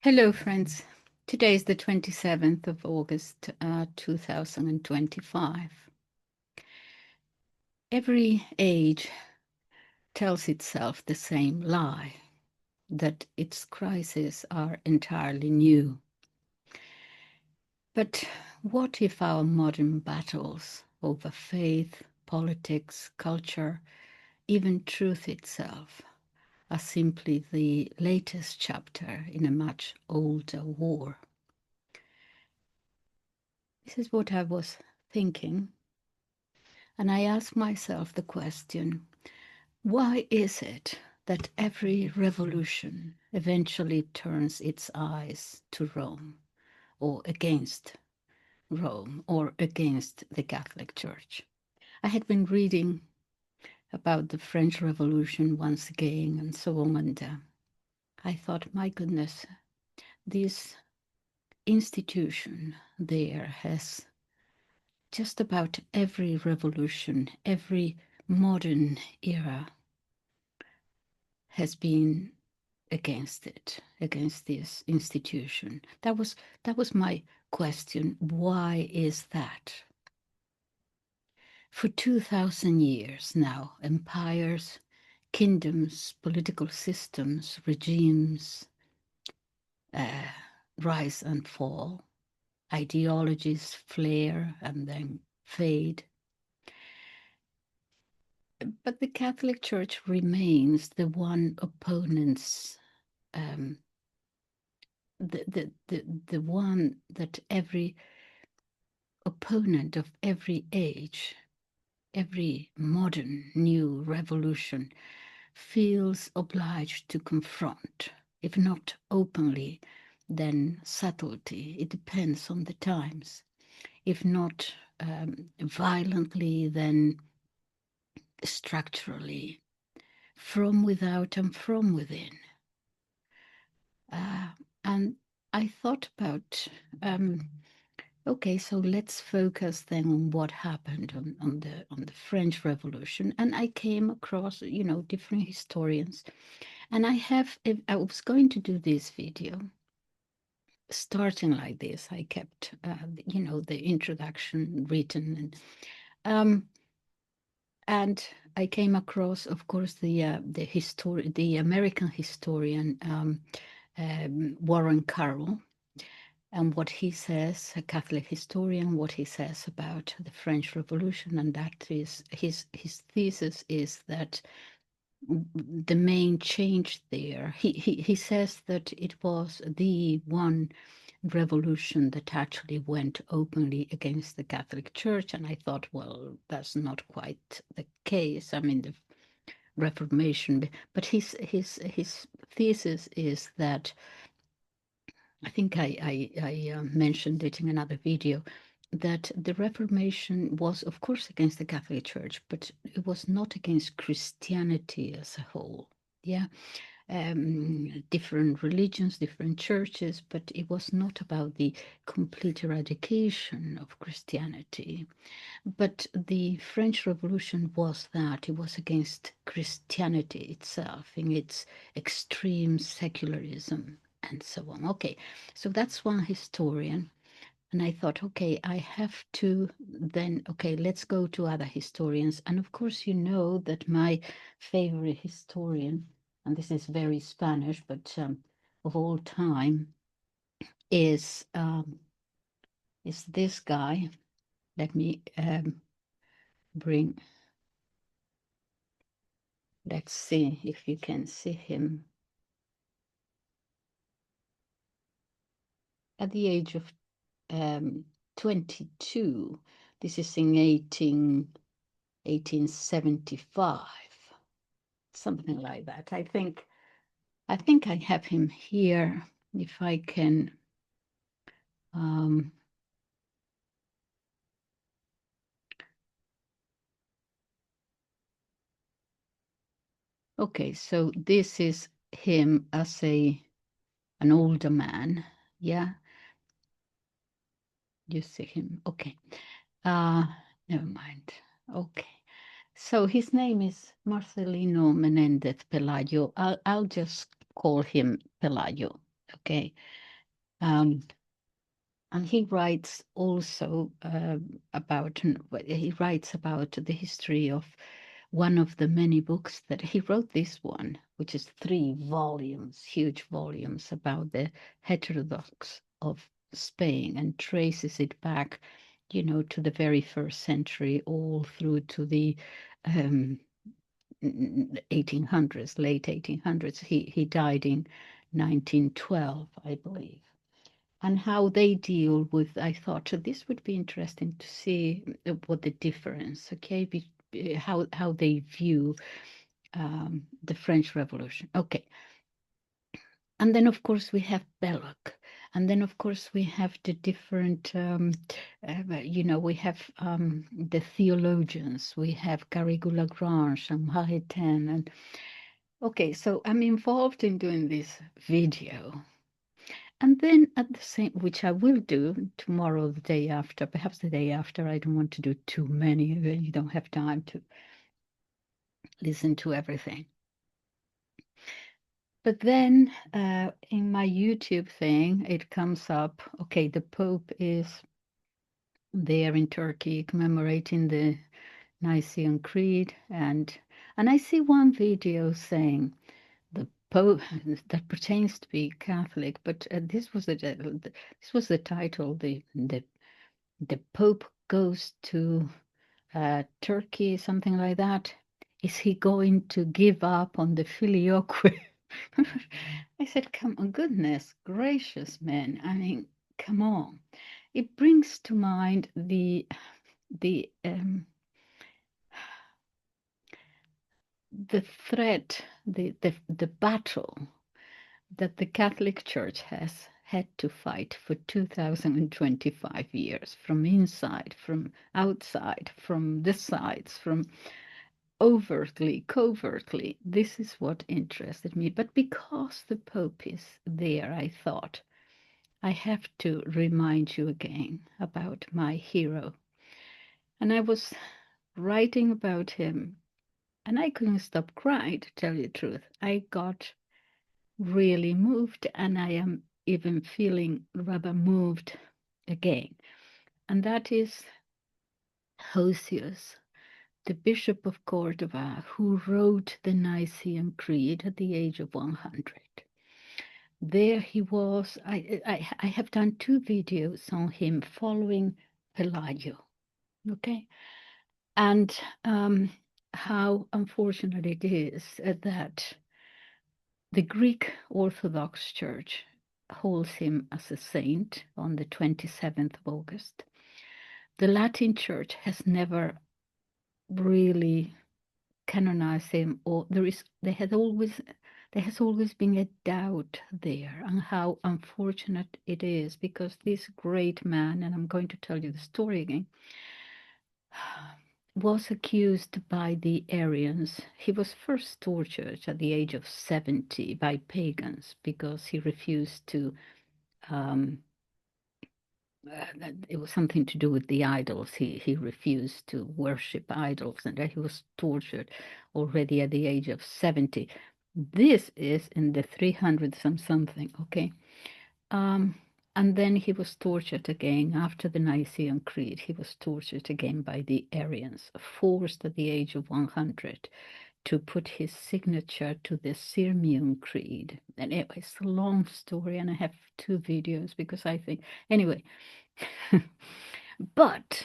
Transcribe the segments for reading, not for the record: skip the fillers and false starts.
Hello, friends. Today is the 27th of August, 2025. Every age tells itself the same lie, that its crises are entirely new. But what if our modern battles over faith, politics, culture, even truth itself, are simply the latest chapter in a much older war? This is what I was thinking, and I asked myself the question, why is it that every revolution eventually turns its eyes to Rome, or against Rome, or against the Catholic Church? I had been reading about the French Revolution once again and so on, and I thought, my goodness, this institution there has just about every revolution, every modern era has been against it, against this institution. That was my question. Why is that? For 2,000 years now, empires, kingdoms, political systems, regimes rise and fall. Ideologies flare and then fade. But the Catholic Church remains the one opponent's the one that every opponent of every age, every modern new revolution feels obliged to confront, if not openly, then subtlety. It depends on the times. If not violently, then structurally, from without and from within. And I thought about, okay, so let's focus then on what happened on the French Revolution. And I came across, different historians. And I was going to do this video starting like this. I kept, the introduction written. And I came across, of course, the American historian Warren Carroll, and what he says, a Catholic historian, what he says about the French Revolution, and that is his thesis is that the main change there. He says that it was the one revolution that actually went openly against the Catholic Church, and I thought, well, that's not quite the case. I mean, the Reformation, but his thesis is that, I think I mentioned it in another video, that the Reformation was, of course, against the Catholic Church, but it was not against Christianity as a whole. Yeah, different religions, different churches, but it was not about the complete eradication of Christianity. But the French Revolution was that. It was against Christianity itself in its extreme secularism and so on. Okay, so that's one historian. And I thought, okay, I have to then, okay, let's go to other historians. And of course, you know that my favorite historian, and this is very Spanish, but of all time, is this guy. Let me let's see if you can see him. At the age of 22, this is in 1875, something like that. I think I have him here, if I can. Okay, so this is him as an older man. Yeah, you see him. Okay. Never mind. Okay. So his name is Marcelino Menéndez Pelayo. I'll just call him Pelayo. Okay. And he writes also he writes about the history of one of the many books that he wrote, this one, which is 3 volumes, huge volumes, about the heterodox of Spain, and traces it back, to the very first century, all through to the 1800s, late 1800s. He died in 1912, I believe. And how they deal with, I thought this would be interesting to see what the difference, okay, how they view the French Revolution. Okay. And then, of course, we have Belloc. And then, of course, we have the different, we have the theologians. We have Garrigou-Lagrange and Maritain. And okay, so I'm involved in doing this video. And then at the same, which I will do tomorrow, the day after, perhaps the day after. I don't want to do too many. You don't have time to listen to everything. But then in my YouTube thing, it comes up, okay, the Pope is there in Turkey commemorating the Nicene Creed. And I see one video saying the Pope that pertains to be Catholic, but this was the title, the Pope goes to Turkey, something like that. Is he going to give up on the filioque? I said, come on, goodness gracious, man. I mean, come on. It brings to mind the threat, the battle that the Catholic Church has had to fight for 2025 years, from inside, from outside, from the sides, from overtly, covertly. This is what interested me. But because the Pope is there, I thought I have to remind you again about my hero. And I was writing about him, and I couldn't stop crying, to tell you the truth. I got really moved, and I am even feeling rather moved again. And that is Hosius, the Bishop of Córdoba, who wrote the Nicene Creed at the age of 100. There he was. I have done 2 videos on him following Pelayo, okay? And how unfortunate it is that the Greek Orthodox Church holds him as a saint on the 27th of August. The Latin Church has never really canonized him, or there has always been a doubt there, and how unfortunate it is, because this great man, and I'm going to tell you the story again, was accused by the Arians. He was first tortured at the age of 70 by pagans because he refused to it was something to do with the idols. He refused to worship idols, and he was tortured already at the age of 70. This is in the 300s and something, okay? And then he was tortured again after the Nicene Creed. He was tortured again by the Arians, forced at the age of 100 to put his signature to the Nicene Creed. And anyway, it's a long story, and I have 2 videos because I think, anyway. but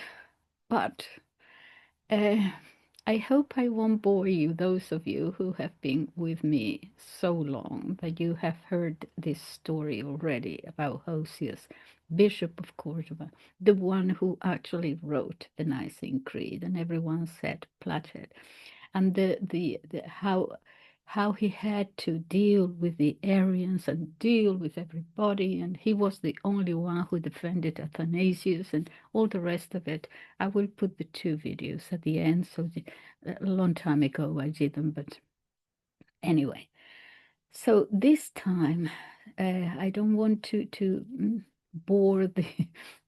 I hope I won't bore you, those of you who have been with me so long, that you have heard this story already about Hosius, Bishop of Córdoba, the one who actually wrote the Nicene Creed, and everyone said Platet, and the how he had to deal with the Arians and deal with everybody, and he was the only one who defended Athanasius and all the rest of it. I will put the 2 videos at the end, so a long time ago I did them, but anyway. So this time, I don't want to bore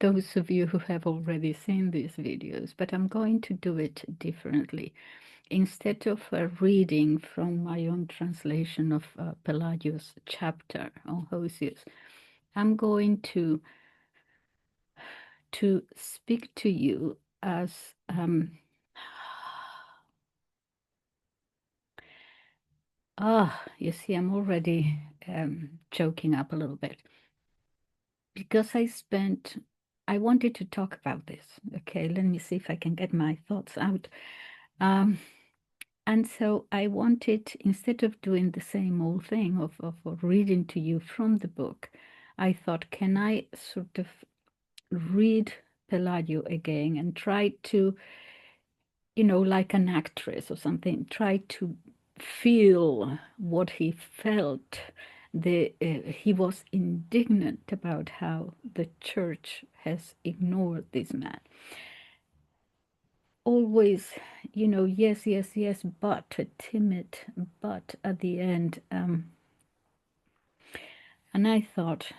those of you who have already seen these videos, but I'm going to do it differently. Instead of reading from my own translation of Pelayo's chapter on Hosius, I'm going to speak to you as you see, I'm already choking up a little bit because I wanted to talk about this. Okay, let me see if I can get my thoughts out. And so I wanted, instead of doing the same old thing of reading to you from the book, I thought, can I sort of read Pelayo again and try to, like an actress or something, try to feel what he felt. He was indignant about how the church has ignored this man. Always, yes, yes, yes, but a timid but at the end. And I thought,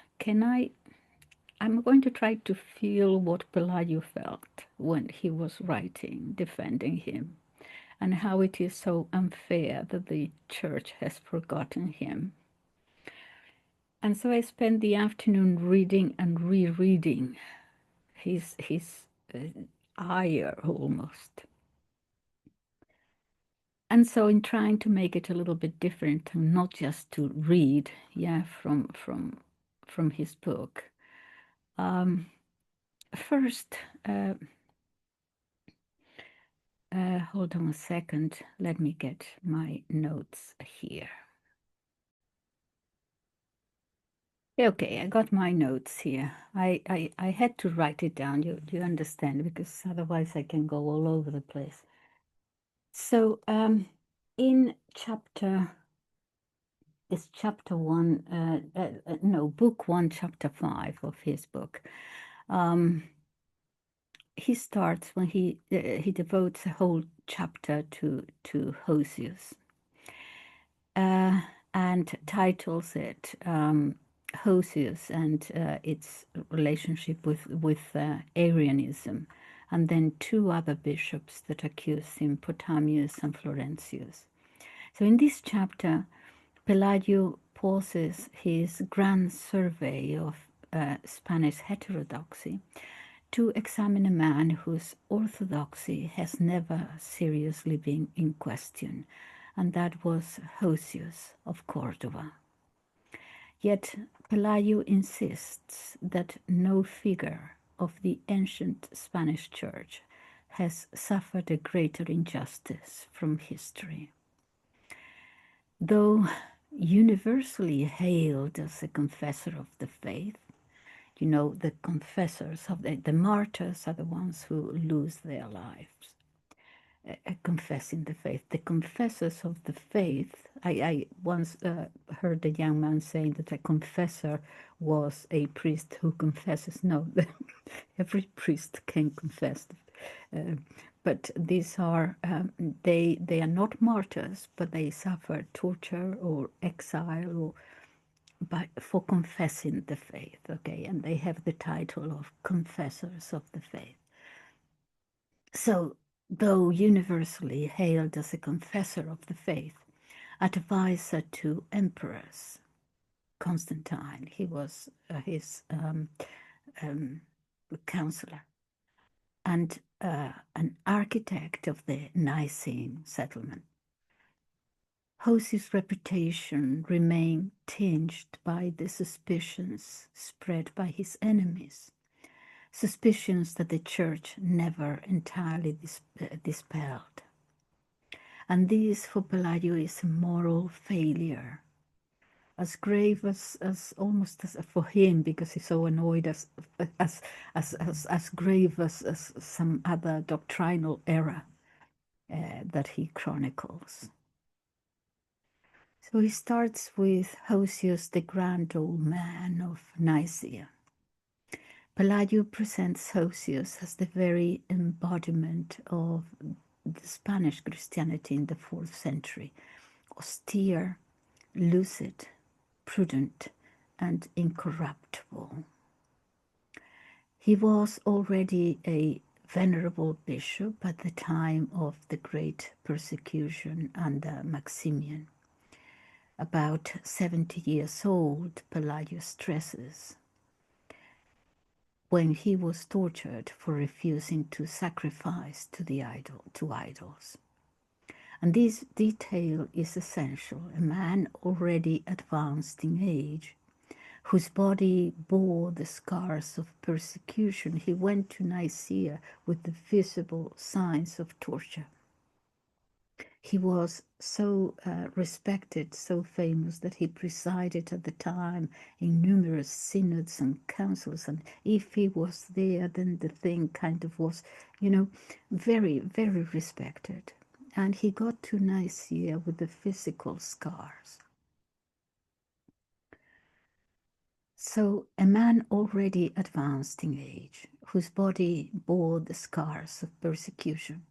I'm going to try to feel what Pelayo felt when he was writing, defending him, and how it is so unfair that the church has forgotten him. And so I spent the afternoon reading and rereading his ire almost. And so in trying to make it a little bit different, and not just to read, from his book. First, hold on a second. Let me get my notes here. Okay, I got my notes here. I had to write it down. You understand, because otherwise I can go all over the place. So in chapter 1, book 1, chapter 5 of his book. He starts when he devotes a whole chapter to Hosius, and titles it Hosius and its relationship with Arianism, and then two other bishops that accuse him, Potamius and Florentius. So in this chapter, Pelayo pauses his grand survey of Spanish heterodoxy to examine a man whose orthodoxy has never seriously been in question, and that was Hosius of Córdoba. Yet Pelayo insists that no figure of the ancient Spanish Church has suffered a greater injustice from history. Though universally hailed as a confessor of the faith, the confessors of the martyrs are the ones who lose their lives confessing the faith. The confessors of the faith, I once heard a young man saying that a confessor was a priest who confesses. No, every priest can confess. But these are, they are not martyrs, but they suffer torture or exile or for confessing the faith, okay? And they have the title of confessors of the faith. So, though universally hailed as a confessor of the faith, advisor to emperors, Constantine, he was his counselor, and an architect of the Nicene settlement, Hosius' reputation remained tinged by the suspicions spread by his enemies, suspicions that the church never entirely dispelled. And this for Pelayo is a moral failure, as grave as almost as for him, because he's so annoyed, as grave as some other doctrinal error that he chronicles. So he starts with Hosius, the grand old man of Nicaea. Pelayo presents Hosius as the very embodiment of the Spanish Christianity in the 4th century, austere, lucid, prudent, and incorruptible. He was already a venerable bishop at the time of the great persecution under Maximian. About 70 years old, Pelayo stresses, when he was tortured for refusing to sacrifice to idols. And this detail is essential. A man already advanced in age, whose body bore the scars of persecution, he went to Nicaea with the visible signs of torture. He was so respected, so famous, that he presided at the time in numerous synods and councils. And if he was there, then the thing kind of was, very, very respected. And he got to Nicaea with the physical scars. So a man already advanced in age, whose body bore the scars of persecution,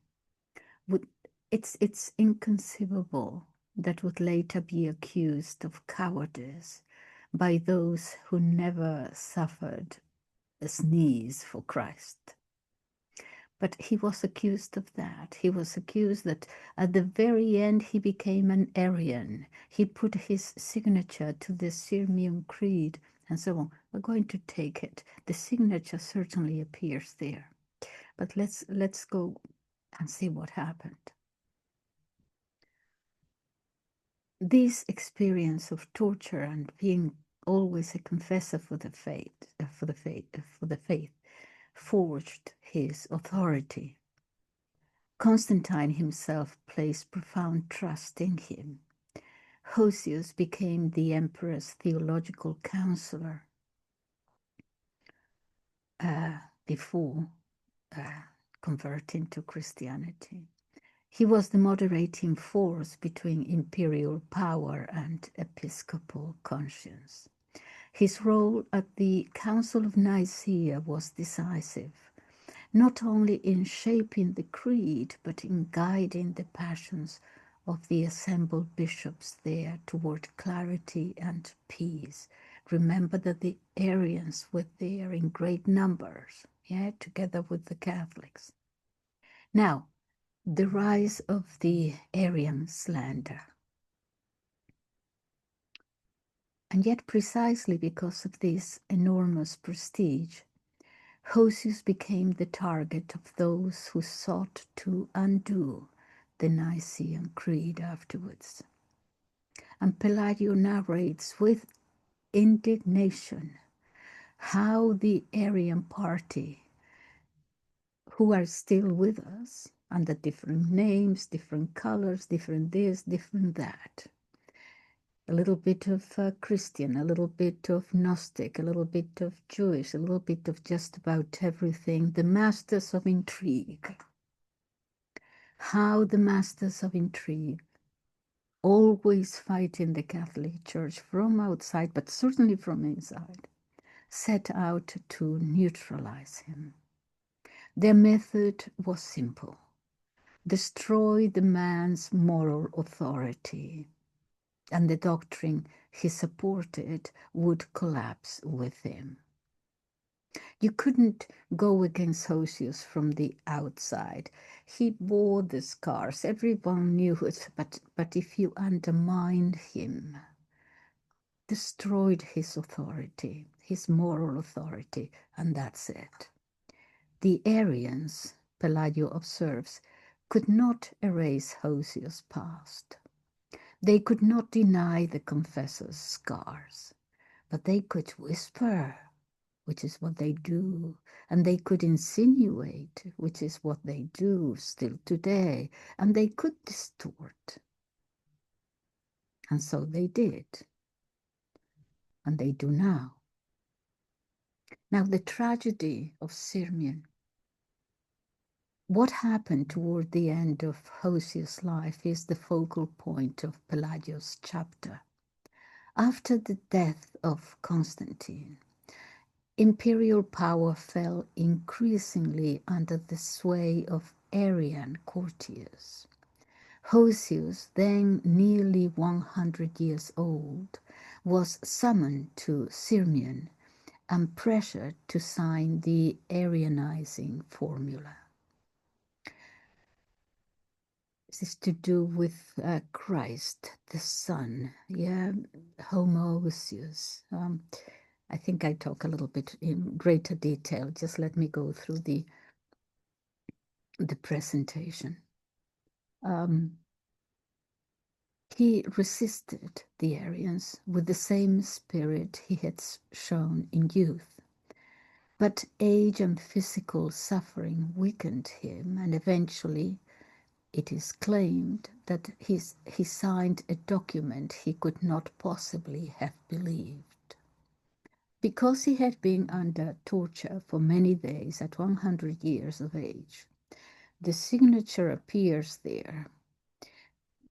it's inconceivable that would later be accused of cowardice by those who never suffered a sneeze for Christ. But he was accused of that. He was accused that at the very end he became an Arian. He put his signature to the Nicene Creed and so on. We're going to take it. The signature certainly appears there. But let's go and see what happened. This experience of torture and being always a confessor for the faith, forged his authority. Constantine himself placed profound trust in him. Hosius became the emperor's theological counselor before converting to Christianity. He was the moderating force between imperial power and episcopal conscience. His role at the Council of Nicaea was decisive, not only in shaping the creed, but in guiding the passions of the assembled bishops there toward clarity and peace. Remember that the Arians were there in great numbers, together with the Catholics. Now, the rise of the Arian slander. And yet, precisely because of this enormous prestige, Hosius became the target of those who sought to undo the Nicene Creed afterwards. And Pelayo narrates with indignation how the Arian party, who are still with us, under different names, different colors, different this, different that, a little bit of Christian, a little bit of Gnostic, a little bit of Jewish, a little bit of just about everything, the masters of intrigue. How the masters of intrigue, always fighting the Catholic Church from outside, but certainly from inside, set out to neutralize him. Their method was simple: destroy the man's moral authority, and the doctrine he supported would collapse with him. You couldn't go against Hosius from the outside. He bore the scars. Everyone knew it, but if you undermined him, destroyed his authority, his moral authority, and that's it. The Arians, Pelayo observes, could not erase Hosius' past. They could not deny the confessor's scars, but they could whisper, which is what they do, and they could insinuate, which is what they do still today, and they could distort. And so they did, and they do now. Now, the tragedy of Sirmian, what happened toward the end of Hosius' life, is the focal point of Pelayo's chapter. After the death of Constantine, imperial power fell increasingly under the sway of Arian courtiers. Hosius, then nearly 100 years old, was summoned to Sirmian and pressured to sign the Arianizing formula. This is to do with Christ, the Son, yeah, Hosius. I think I talk a little bit in greater detail. Just let me go through the presentation. He resisted the Arians with the same spirit he had shown in youth. But age and physical suffering weakened him, and eventually it is claimed that he signed a document he could not possibly have believed. Because he had been under torture for many days at 100 years of age, the signature appears there.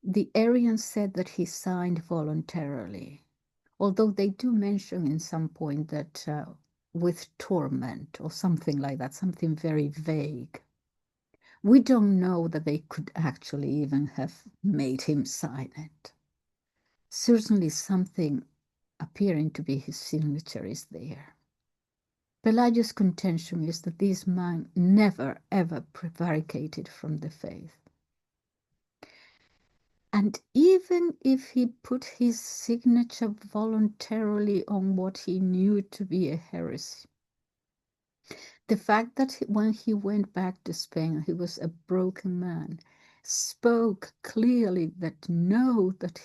The Arians said that he signed voluntarily, although they do mention in some point that with torment or something like that, something very vague. We don't know that they could actually even have made him sign it. Certainly something appearing to be his signature is there. Pelayo's contention is that this man never ever prevaricated from the faith. And even if he put his signature voluntarily on what he knew to be a heresy, the fact that when he went back to Spain, he was a broken man, spoke clearly that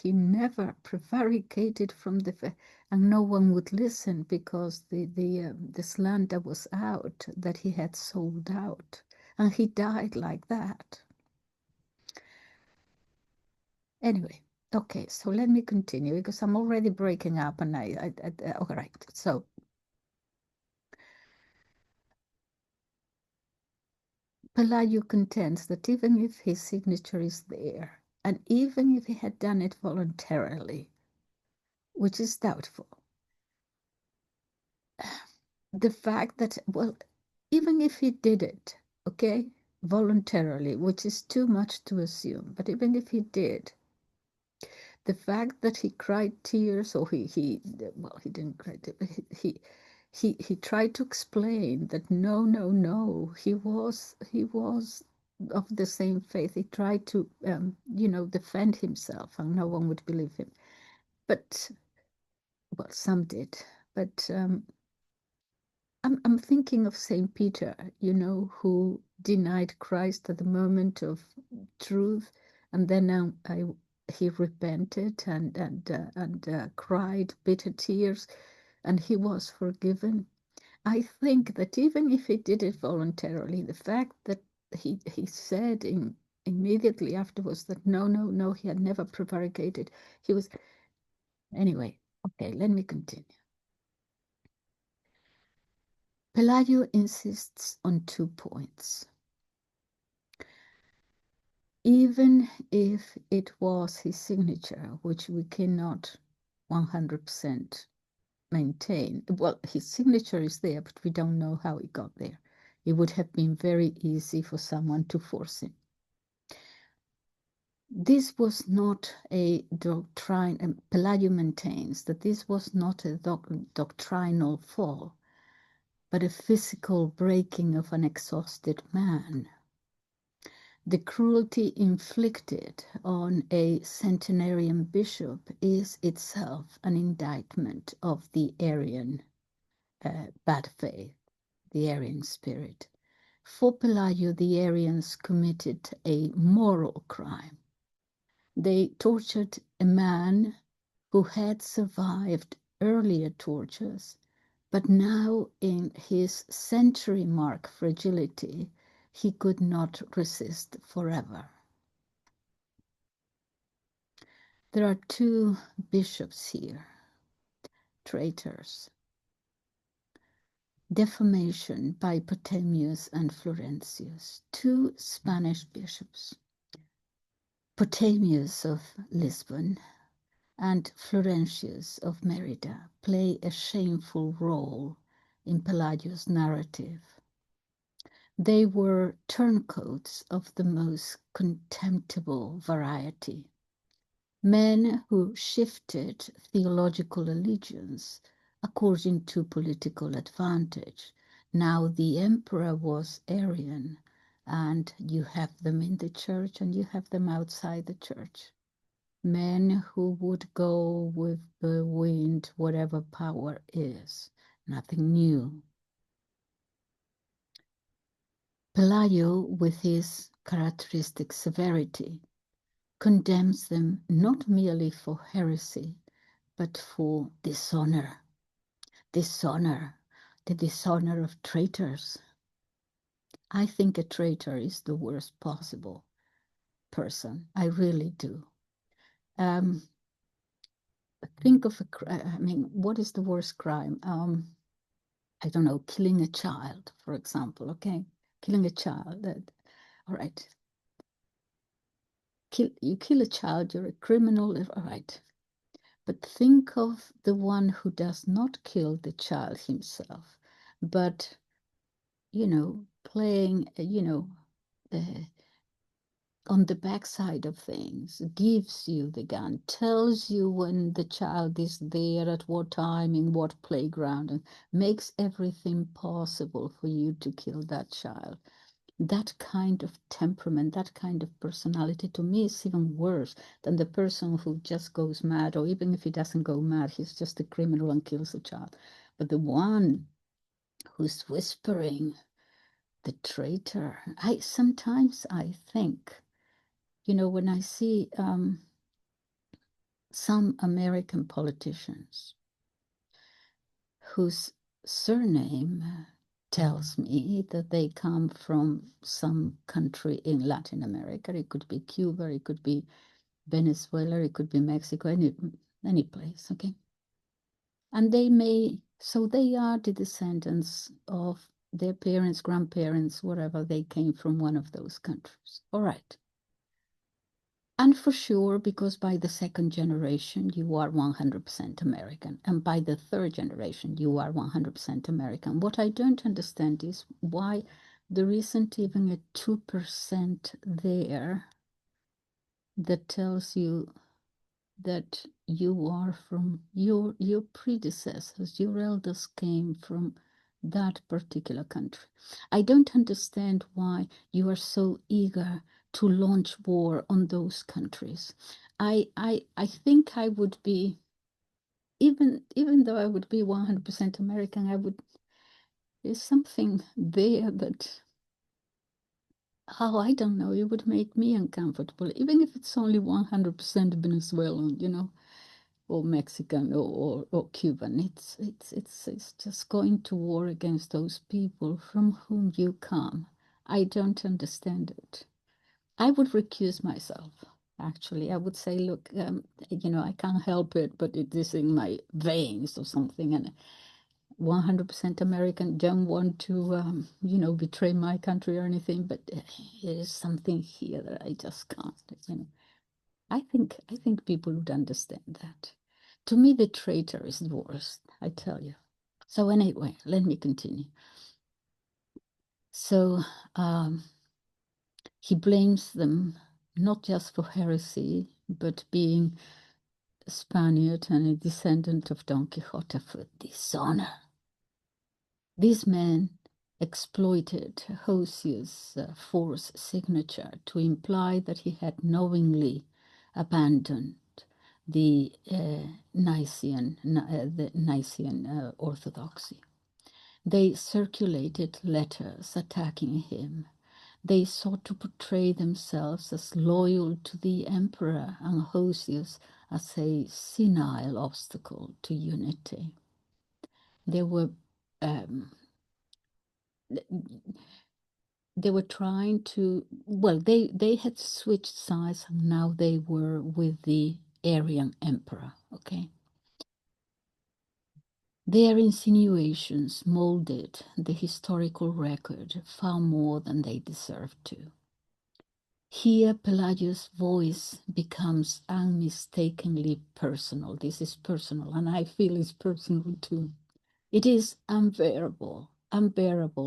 he never prevaricated from the faith, and no one would listen because the slander was out that he had sold out, and he died like that. Anyway, okay, so let me continue because I'm already breaking up, and all right, so. Pelayo contends that even if his signature is there, and even if he had done it voluntarily, which is doubtful, the fact that, well, even if he did it, okay, voluntarily, which is too much to assume, but even if he did, the fact that he cried tears, or he didn't cry, he tried to explain that no, he was of the same faith. He tried to defend himself, and no one would believe him. But well, some did. But I'm thinking of Saint Peter, who denied Christ at the moment of truth, and then he repented and cried bitter tears, and he was forgiven. I think that even if he did it voluntarily, the fact that he said immediately afterwards that no, he had never prevaricated. He was, anyway, okay, let me continue. Pelayo insists on 2 points. Even if it was his signature, which we cannot 100% maintain. Well, his signature is there, but we don't know how he got there. It would have been very easy for someone to force him. This was not a doctrine, and Pelayo maintains that this was not a doctrinal fall, but a physical breaking of an exhausted man. The cruelty inflicted on a centenarian bishop is itself an indictment of the Arian bad faith, the Arian spirit. For Pelayo, the Arians committed a moral crime. They tortured a man who had survived earlier tortures, but now in his century mark fragility, he could not resist forever. There are 2 bishops here, traitors. Defamation by Potamius and Florentius, 2 Spanish bishops. Potamius of Lisbon and Florentius of Merida play a shameful role in Pelayo's narrative. They were turncoats of the most contemptible variety, men who shifted theological allegiance according to political advantage. Now the emperor was Arian, and you have them in the church and you have them outside the church. Men who would go with the wind, whatever power is, nothing new. Pelayo, with his characteristic severity, condemns them not merely for heresy, but for dishonor. Dishonor, the dishonor of traitors. I think a traitor is the worst possible person. I really do. Think of I mean, what is the worst crime? I don't know, killing a child, for example, okay? Killing a child, all right. You kill a child, you're a criminal, all right. But think of the one who does not kill the child himself, but, playing, on the backside of things, gives you the gun, tells you when the child is there, at what time, in what playground, and makes everything possible for you to kill that child. That kind of temperament, that kind of personality, to me, is even worse than the person who just goes mad, or even if he doesn't go mad, he's just a criminal and kills a child. But the one who's whispering, the traitor, sometimes I think, when I see some American politicians whose surname tells me that they come from some country in Latin America. It could be Cuba, it could be Venezuela, it could be Mexico, any place, okay? And so they are the descendants of their parents, grandparents, whatever, they came from one of those countries. All right. And for sure, because by the second generation, you are 100% American. And by the third generation, you are 100% American. What I don't understand is why there isn't even a 2% there that tells you that you are from your predecessors, your elders came from that particular country. I don't understand why you are so eager to launch war on those countries. I think I would be, even though I would be 100% American, there's something there that, I don't know, it would make me uncomfortable, even if it's only 100% Venezuelan, or Mexican or Cuban. It's just going to war against those people from whom you come. I don't understand it. I would recuse myself. Actually, I would say, look, I can't help it, but it is in my veins or something, and 100% American, don't want to, betray my country or anything, but there is something here that I just can't. I think people would understand that. To me, the traitor is the worst, I tell you. So anyway, let me continue. So he blames them not just for heresy, but being a Spaniard and a descendant of Don Quixote, for dishonor. These men exploited Hosius' false signature to imply that he had knowingly abandoned the Nicene orthodoxy. They circulated letters attacking him. They sought to portray themselves as loyal to the emperor and Hosius as a senile obstacle to unity. They were trying to, well, they had switched sides, and now they were with the Arian emperor, okay? Their insinuations molded the historical record far more than they deserved to. Here, Pelagius' voice becomes unmistakably personal. This is personal, and I feel it's personal too. It is unbearable,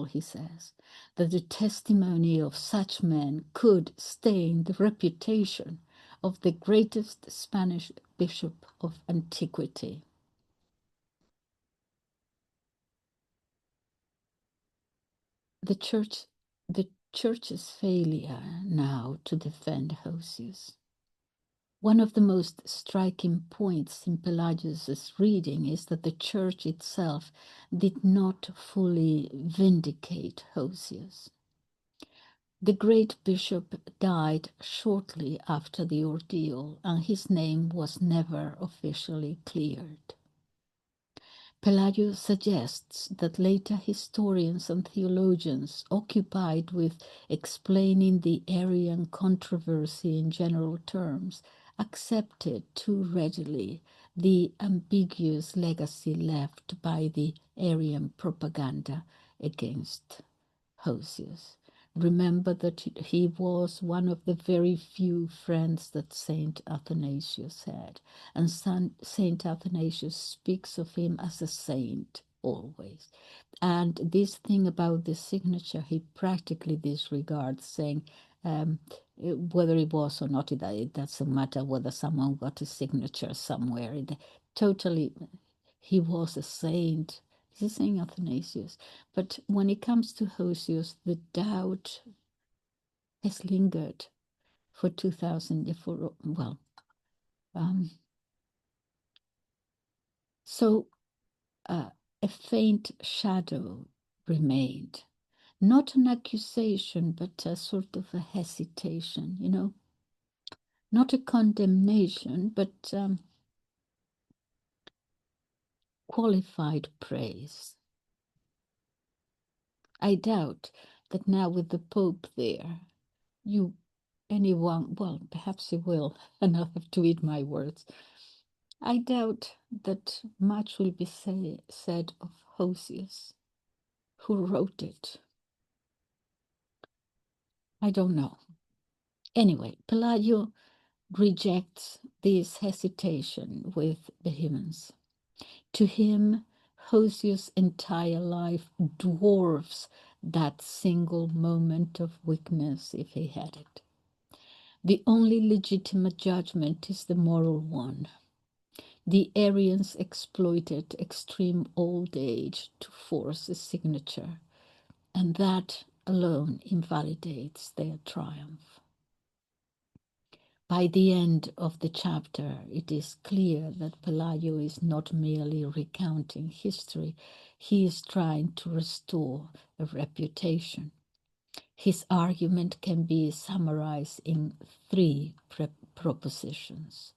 he says, that the testimony of such men could stain the reputation of the greatest Spanish bishop of antiquity. the church's failure now to defend Hosius. One of the most striking points in Pelagius's reading is that the church itself did not fully vindicate Hosius. The great bishop died shortly after the ordeal, and his name was never officially cleared. Pelayo suggests that later historians and theologians occupied with explaining the Arian controversy in general terms accepted too readily the ambiguous legacy left by the Arian propaganda against Hosius. Remember that he was one of the very few friends that Saint Athanasius had, and Saint Athanasius speaks of him as a saint always. And this thing about the signature, he practically disregards, saying whether it was or not, it doesn't matter whether someone got a signature somewhere. Totally, he was a saint. This is saying Athanasius. But when it comes to Hosius, the doubt has lingered for 2000, well. So a faint shadow remained. Not an accusation, but a sort of a hesitation, you know. Not a condemnation, but qualified praise. I doubt that now with the Pope there, anyone, well, perhaps you will, and I'll have to eat my words. I doubt that much will be said of Hosius, who wrote it. I don't know. Anyway, Pelayo rejects this hesitation with vehemence. To him, Hosius' entire life dwarfs that single moment of weakness if he had it. The only legitimate judgment is the moral one. The Arians exploited extreme old age to force a signature, and that alone invalidates their triumph. By the end of the chapter, it is clear that Pelayo is not merely recounting history, he is trying to restore a reputation. His argument can be summarized in three propositions.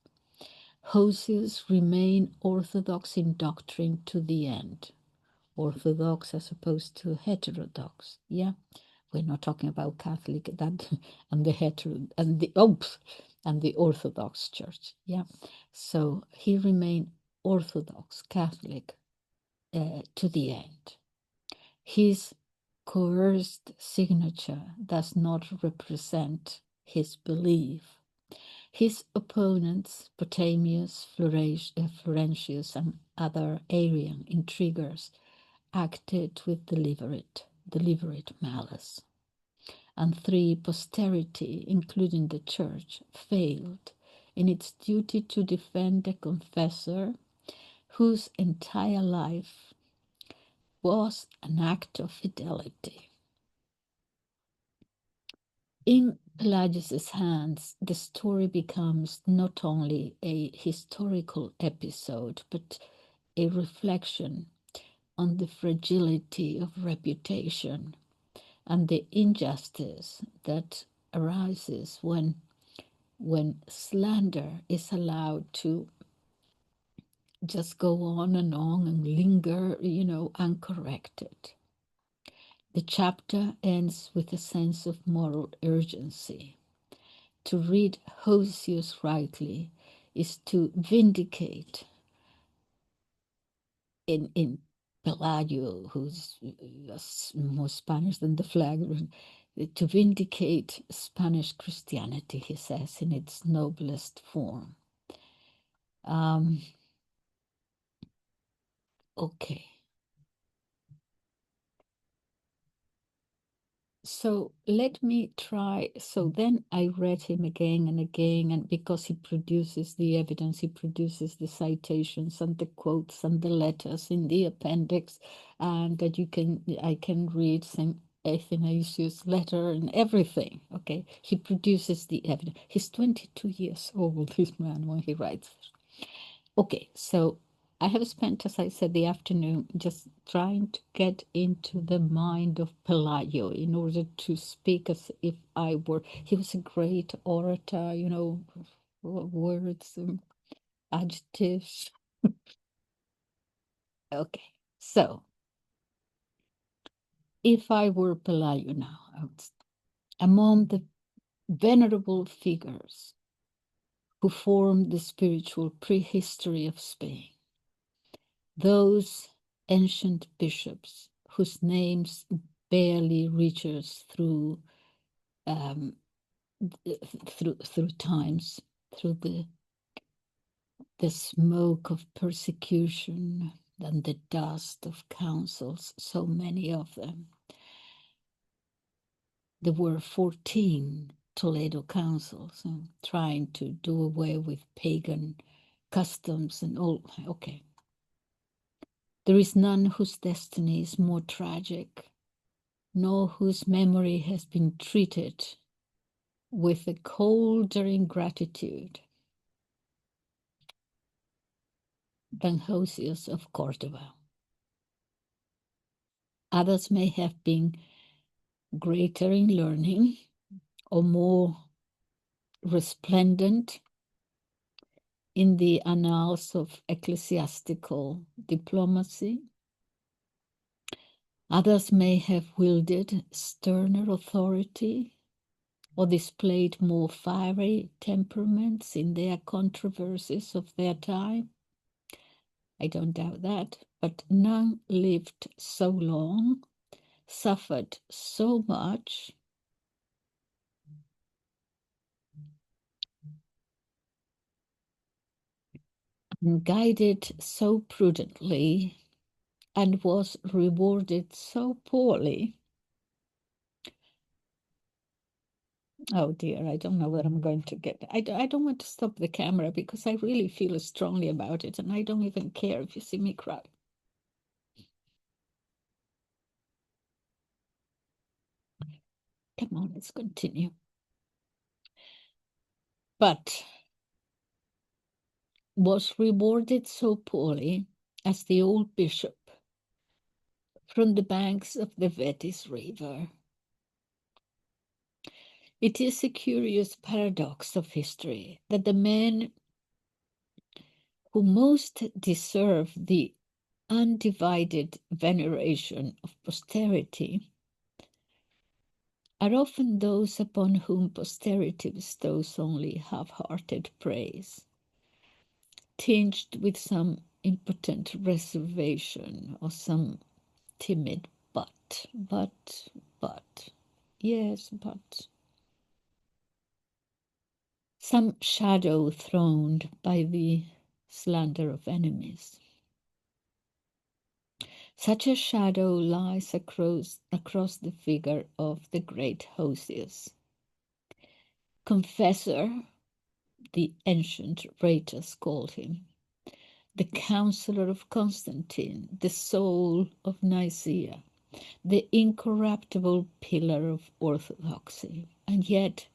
Hosius remained orthodox in doctrine to the end. Orthodox as opposed to heterodox, yeah? We're not talking about Catholic that and the Orthodox Church, yeah. So he remained Orthodox Catholic to the end. His coerced signature does not represent his belief. His opponents, Potamius, Florentius, and other Arian intriguers, acted with deliberate malice. And three, posterity, including the church, failed in its duty to defend a confessor whose entire life was an act of fidelity. In Pelagius's hands, the story becomes not only a historical episode, but a reflection on the fragility of reputation and the injustice that arises when slander is allowed to just go on and linger, uncorrected. The chapter ends with a sense of moral urgency. To read Hosius rightly is to vindicate in Pelayo, who's more Spanish than the flag, to vindicate Spanish Christianity, he says, in its noblest form. Okay. So let me try. So then I read him again and again, and because he produces the evidence, he produces the citations and the quotes and the letters in the appendix, and that I can read Athanasius' letter and everything. Okay, he produces the evidence. He's 22 years old, this man, when he writes. Okay, so I have spent, as I said, the afternoon just trying to get into the mind of Pelayo in order to speak as if I were. He was a great orator, you know, words and adjectives. Okay, so if I were Pelayo now, I would, among the venerable figures who formed the spiritual prehistory of Spain, those ancient bishops whose names barely reaches through through times, through the smoke of persecution and the dust of councils, so many of them. There were 14 Toledo councils trying to do away with pagan customs and all. Okay. There is none whose destiny is more tragic, nor whose memory has been treated with a colder ingratitude than Hosius of Córdoba. Others may have been greater in learning or more resplendent in the annals of ecclesiastical diplomacy. Others may have wielded sterner authority or displayed more fiery temperaments in their controversies of their time. I don't doubt that, but none lived so long, suffered so much, and guided so prudently, and was rewarded so poorly. Oh dear, I don't know what I'm going to get. I don't want to stop the camera because I really feel strongly about it, and I don't even care if you see me cry. Come on, let's continue. But was rewarded so poorly as the old bishop from the banks of the Vetis River. It is a curious paradox of history that the men who most deserve the undivided veneration of posterity are often those upon whom posterity bestows only half-hearted praise, tinged with some impotent reservation or some timid but, yes, but. Some shadow thrown by the slander of enemies. Such a shadow lies across the figure of the great Hosius. Confessor, the ancient writers called him, the counselor of Constantine, the soul of Nicaea, the incorruptible pillar of orthodoxy. And yet,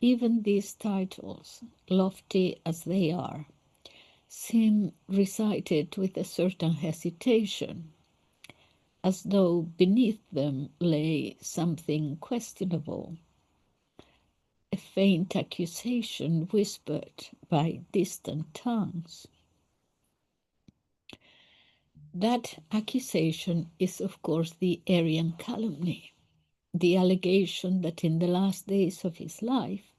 even these titles, lofty as they are, seem recited with a certain hesitation, as though beneath them lay something questionable, a faint accusation whispered by distant tongues. That accusation is, of course, the Arian calumny, the allegation that in the last days of his life,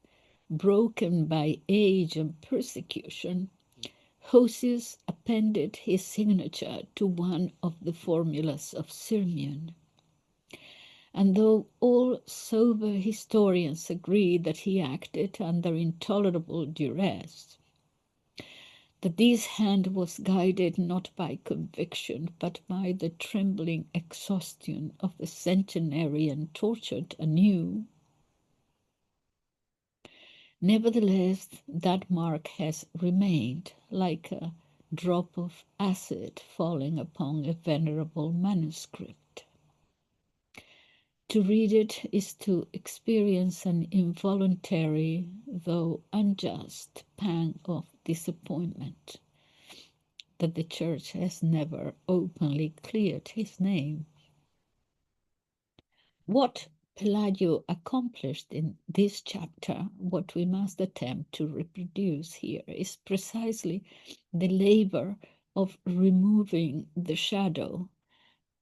broken by age and persecution, Hosius appended his signature to one of the formulas of Sirmium. And though all sober historians agree that he acted under intolerable duress, that this hand was guided not by conviction, but by the trembling exhaustion of the centenarian tortured anew, nevertheless, that mark has remained like a drop of acid falling upon a venerable manuscript. To read it is to experience an involuntary, though unjust, pang of disappointment that the Church has never openly cleared his name. What Pelayo accomplished in this chapter, what we must attempt to reproduce here, is precisely the labor of removing the shadow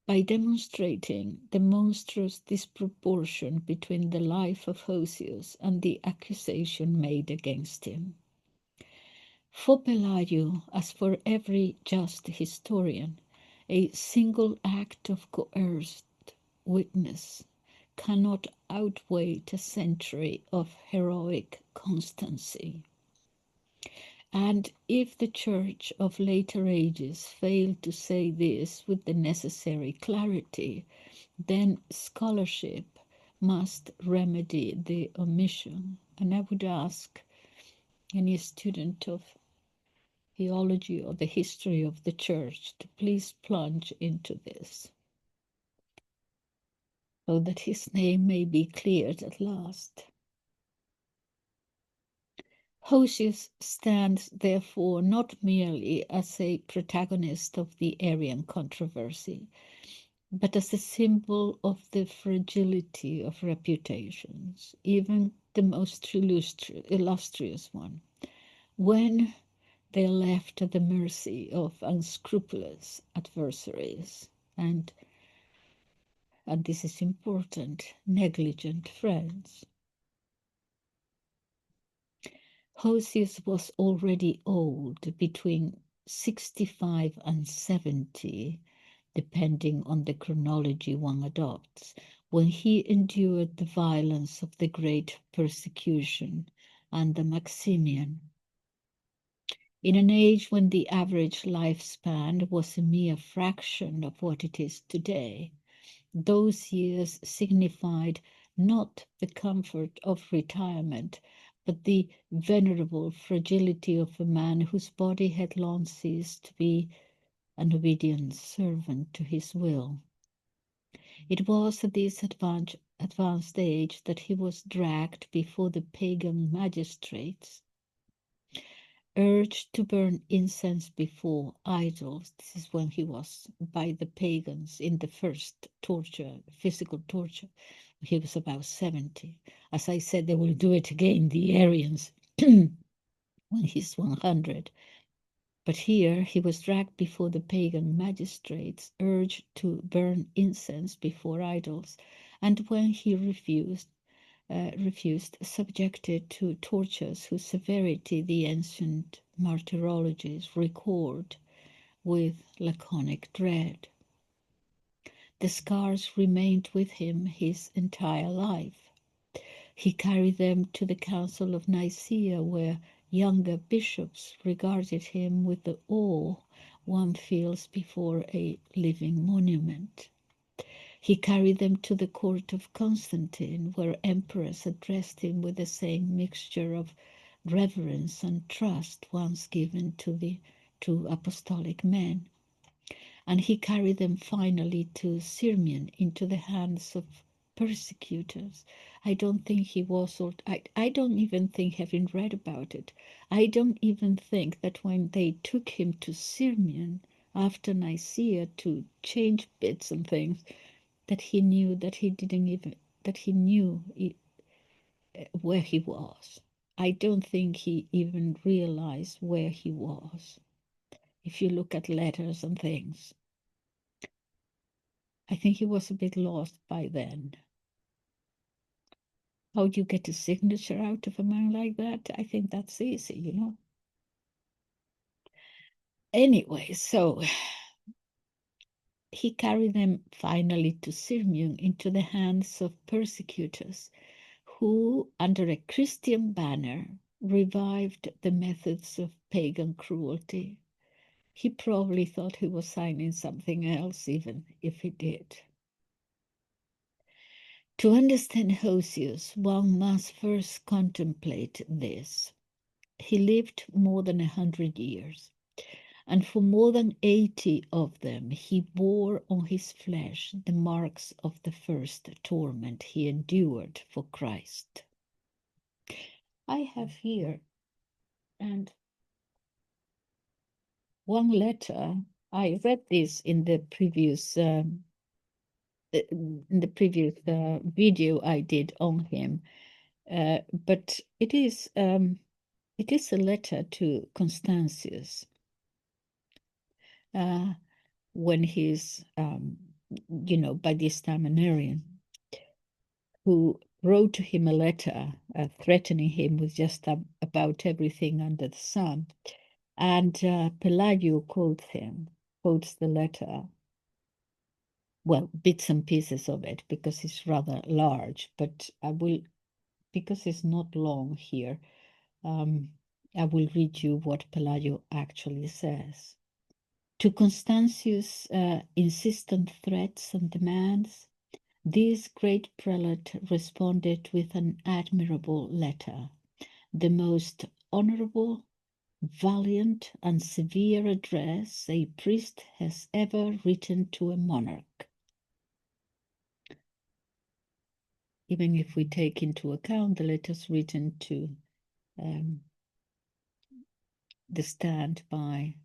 by demonstrating the monstrous disproportion between the life of Hosius and the accusation made against him. For Pelayo, as for every just historian, a single act of coerced witness cannot outweigh a century of heroic constancy. And if the Church of later ages failed to say this with the necessary clarity, then scholarship must remedy the omission. And I would ask any student of theology or the history of the Church to please plunge into this, so that his name may be cleared at last. Hosius stands, therefore, not merely as a protagonist of the Arian controversy, but as a symbol of the fragility of reputations, even the most illustrious one, when they are left at the mercy of unscrupulous adversaries and this is important, negligent friends. Hosius was already old, between 65 and 70, depending on the chronology one adopts, when he endured the violence of the great persecution under Maximian. In an age when the average lifespan was a mere fraction of what it is today, those years signified not the comfort of retirement, but the venerable fragility of a man whose body had long ceased to be an obedient servant to his will. It was at this advanced age that he was dragged before the pagan magistrates, urged to burn incense before idols. This is when he was by the pagans in the first torture, physical torture. He was about 70. As I said, they will do it again, the Arians, when he's 100. But here he was dragged before the pagan magistrates, urged to burn incense before idols, and when he refused, subjected to tortures whose severity the ancient martyrologies record with laconic dread. The scars remained with him his entire life. He carried them to the Council of Nicaea, where younger bishops regarded him with the awe one feels before a living monument. He carried them to the court of Constantine, where emperors addressed him with the same mixture of reverence and trust once given to apostolic men. And he carried them finally to Sirmian, into the hands of persecutors. I don't think he was, or I don't even think, having read about it, I don't even think that when they took him to Sirmian after Nicaea to change bits and things, that he knew that he didn't even, that he knew where he was. I don't think he even realized where he was. If you look at letters and things, I think he was a bit lost by then. How do you get a signature out of a man like that? I think that's easy, you know. Anyway, so he carried them finally to Sirmium, into the hands of persecutors who, under a Christian banner, revived the methods of pagan cruelty. He probably thought he was signing something else, even if he did. To understand Hosius, one must first contemplate this. He lived more than 100 years, And for more than 80 of them, he bore on his flesh the marks of the first torment he endured for Christ. I have here, and one letter. I read this in the previous video I did on him, but it is a letter to Constantius when he's by this time an Arian, who wrote to him a letter threatening him with just about everything under the sun. And Pelayo quotes the letter, well, bits and pieces of it, because it's rather large, but I will, because it's not long here, I will read you what Pelayo actually says. To Constantius' insistent threats and demands, this great prelate responded with an admirable letter, the most honorable, valiant, and severe address a priest has ever written to a monarch. Even if we take into account the letters written to the stand by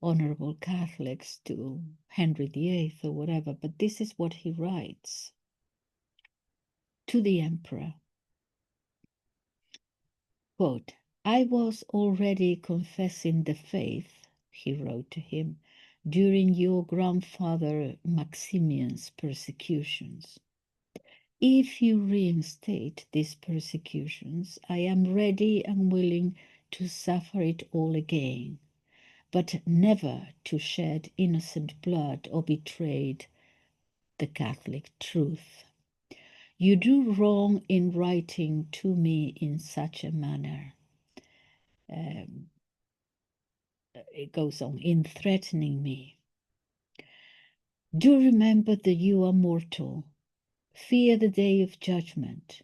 honorable Catholics to Henry VIII or whatever, but this is what he writes to the emperor. Quote, I was already confessing the faith, he wrote to him, during your grandfather Maximian's persecutions. If you reinstate these persecutions, I am ready and willing to suffer it all again, but never to shed innocent blood or betray the Catholic truth. You do wrong in writing to me in such a manner. It goes on, in threatening me. Do remember that you are mortal. Fear the day of judgment.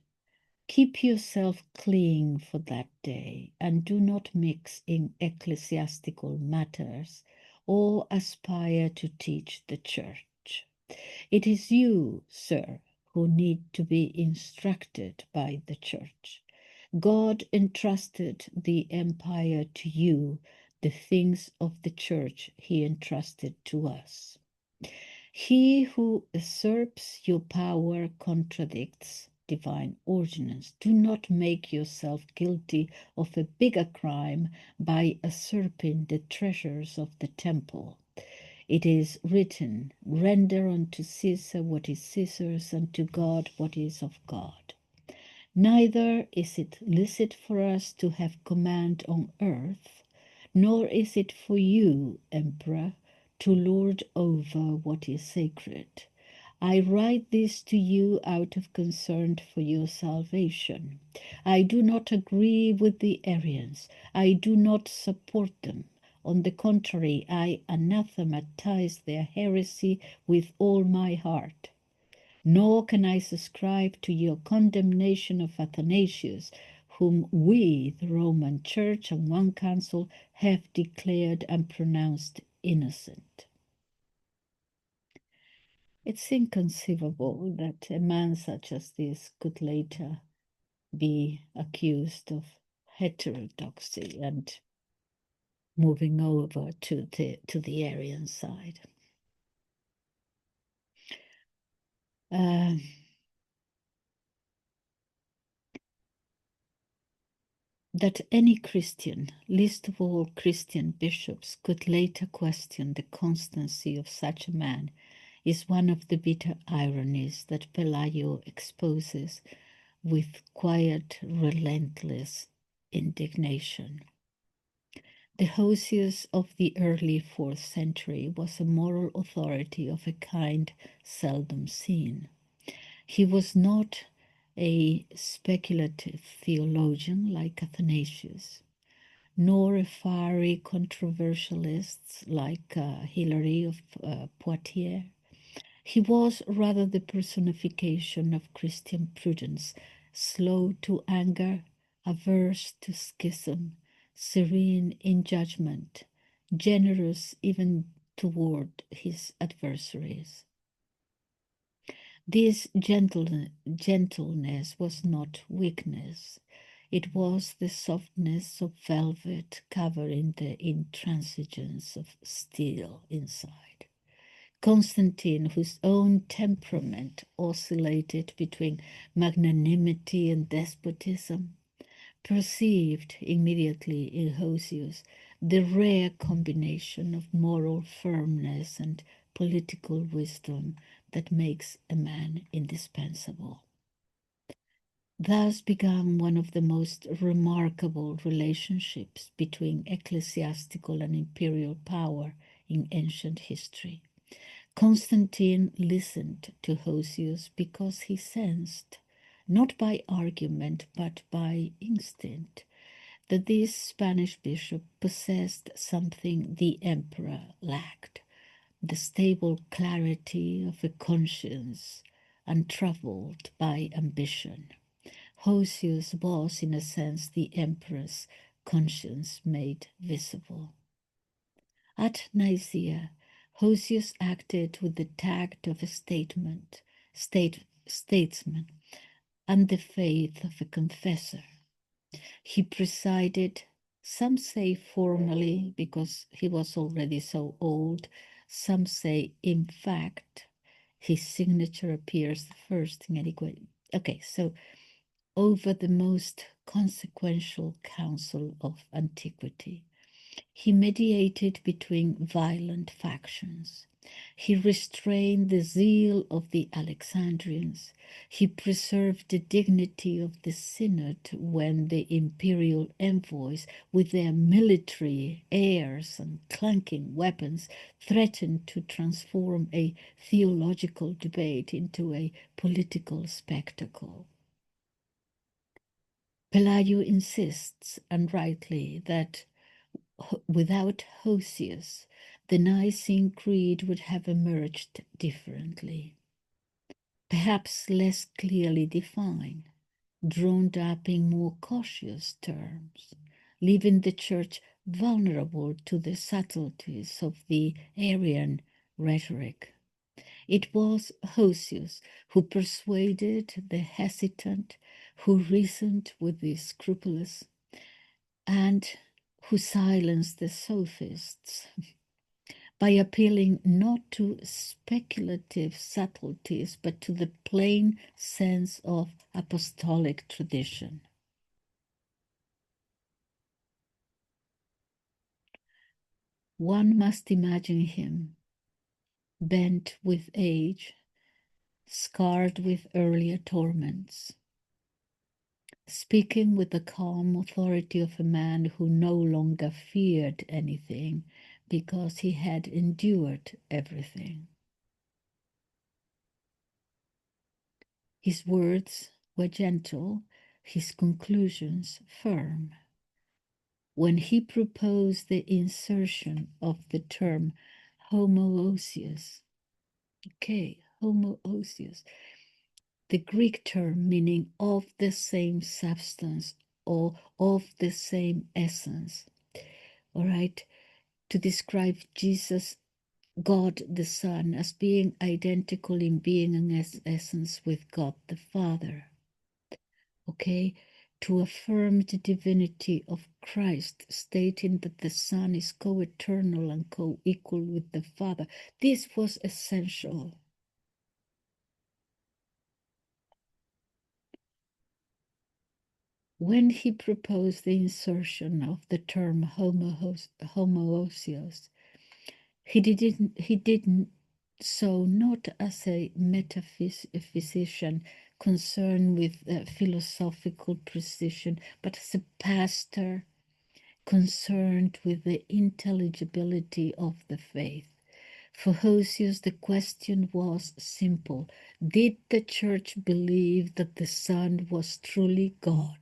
Keep yourself clean for that day, and do not mix in ecclesiastical matters or aspire to teach the church. It is you, sir, who need to be instructed by the church. God entrusted the empire to you, the things of the church he entrusted to us. He who usurps your power contradicts divine ordinance. Do not make yourself guilty of a bigger crime by usurping the treasures of the temple. It is written, render unto Caesar what is Caesar's, and to God what is of God. Neither is it licit for us to have command on earth, nor is it for you, Emperor, to lord over what is sacred. I write this to you out of concern for your salvation. I do not agree with the Arians. I do not support them. On the contrary, I anathematize their heresy with all my heart. Nor can I subscribe to your condemnation of Athanasius, whom we, the Roman Church and one council, have declared and pronounced innocent. It's inconceivable that a man such as this could later be accused of heterodoxy and moving over to the Arian side. That any Christian, least of all Christian bishops, could later question the constancy of such a man is one of the bitter ironies that Pelayo exposes with quiet, relentless indignation. The Hosius of the early 4th century was a moral authority of a kind seldom seen. He was not a speculative theologian like Athanasius, nor a fiery controversialist like Hilary of Poitiers. He was rather the personification of Christian prudence, slow to anger, averse to schism, serene in judgment, generous even toward his adversaries. This gentleness was not weakness. It was the softness of velvet covering the intransigence of steel inside. Constantine, whose own temperament oscillated between magnanimity and despotism, perceived immediately in Hosius the rare combination of moral firmness and political wisdom that makes a man indispensable. Thus began one of the most remarkable relationships between ecclesiastical and imperial power in ancient history. Constantine listened to Hosius because he sensed, not by argument but by instinct, that this Spanish bishop possessed something the emperor lacked, the stable clarity of a conscience untroubled by ambition. Hosius was, in a sense, the emperor's conscience made visible. At Nicaea, Hosius acted with the tact of a statesman and the faith of a confessor. He presided, some say formally because he was already so old, some say in fact. His signature appears first in any way. Okay, so over the most consequential council of antiquity. He mediated between violent factions. He restrained the zeal of the Alexandrians. He preserved the dignity of the synod when the imperial envoys, with their military airs and clanking weapons, threatened to transform a theological debate into a political spectacle. Pelayo insists, and rightly, that without Hosius, the Nicene Creed would have emerged differently, perhaps less clearly defined, drawn up in more cautious terms, leaving the Church vulnerable to the subtleties of the Arian rhetoric. It was Hosius who persuaded the hesitant, who reasoned with the scrupulous, and who silenced the sophists by appealing not to speculative subtleties but to the plain sense of apostolic tradition. One must imagine him, bent with age, scarred with earlier torments, speaking with the calm authority of a man who no longer feared anything because he had endured everything. His words were gentle, his conclusions firm. When he proposed the insertion of the term homoousios, homoousios, the Greek term meaning of the same substance or of the same essence, all right, to describe Jesus, God the Son, as being identical in being and essence with God the Father. Okay, to affirm the divinity of Christ, stating that the Son is co-eternal and co-equal with the Father. This was essential. When he proposed the insertion of the term homoousios, he didn't so not as a metaphysician concerned with philosophical precision, but as a pastor concerned with the intelligibility of the faith. For Hosius, the question was simple. Did the church believe that the Son was truly God?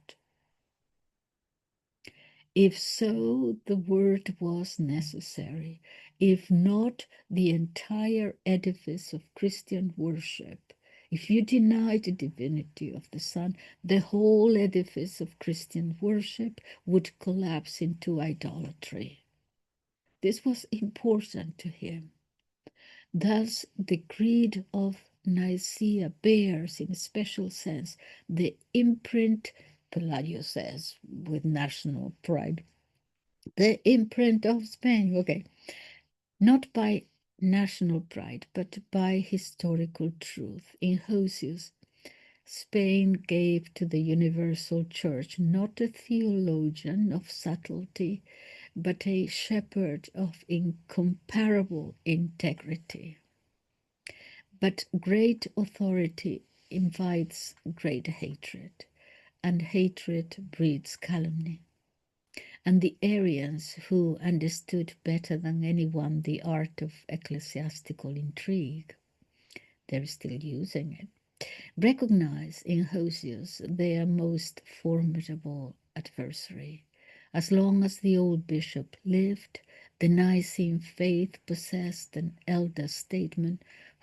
If so, the word was necessary. If not, the entire edifice of Christian worship. If you deny the divinity of the Son, the whole edifice of Christian worship would collapse into idolatry. This was important to him. Thus, the Creed of Nicaea bears, in a special sense, the imprint, Pelayo says, with national pride, the imprint of Spain, okay, not by national pride, but by historical truth. In Hosius, Spain gave to the universal church not a theologian of subtlety, but a shepherd of incomparable integrity. But great authority invites great hatred, and hatred breeds calumny. And the Arians, who understood better than anyone the art of ecclesiastical intrigue, they're still using it, recognize in Hosius their most formidable adversary. As long as the old bishop lived, the Nicene faith possessed an elder statesman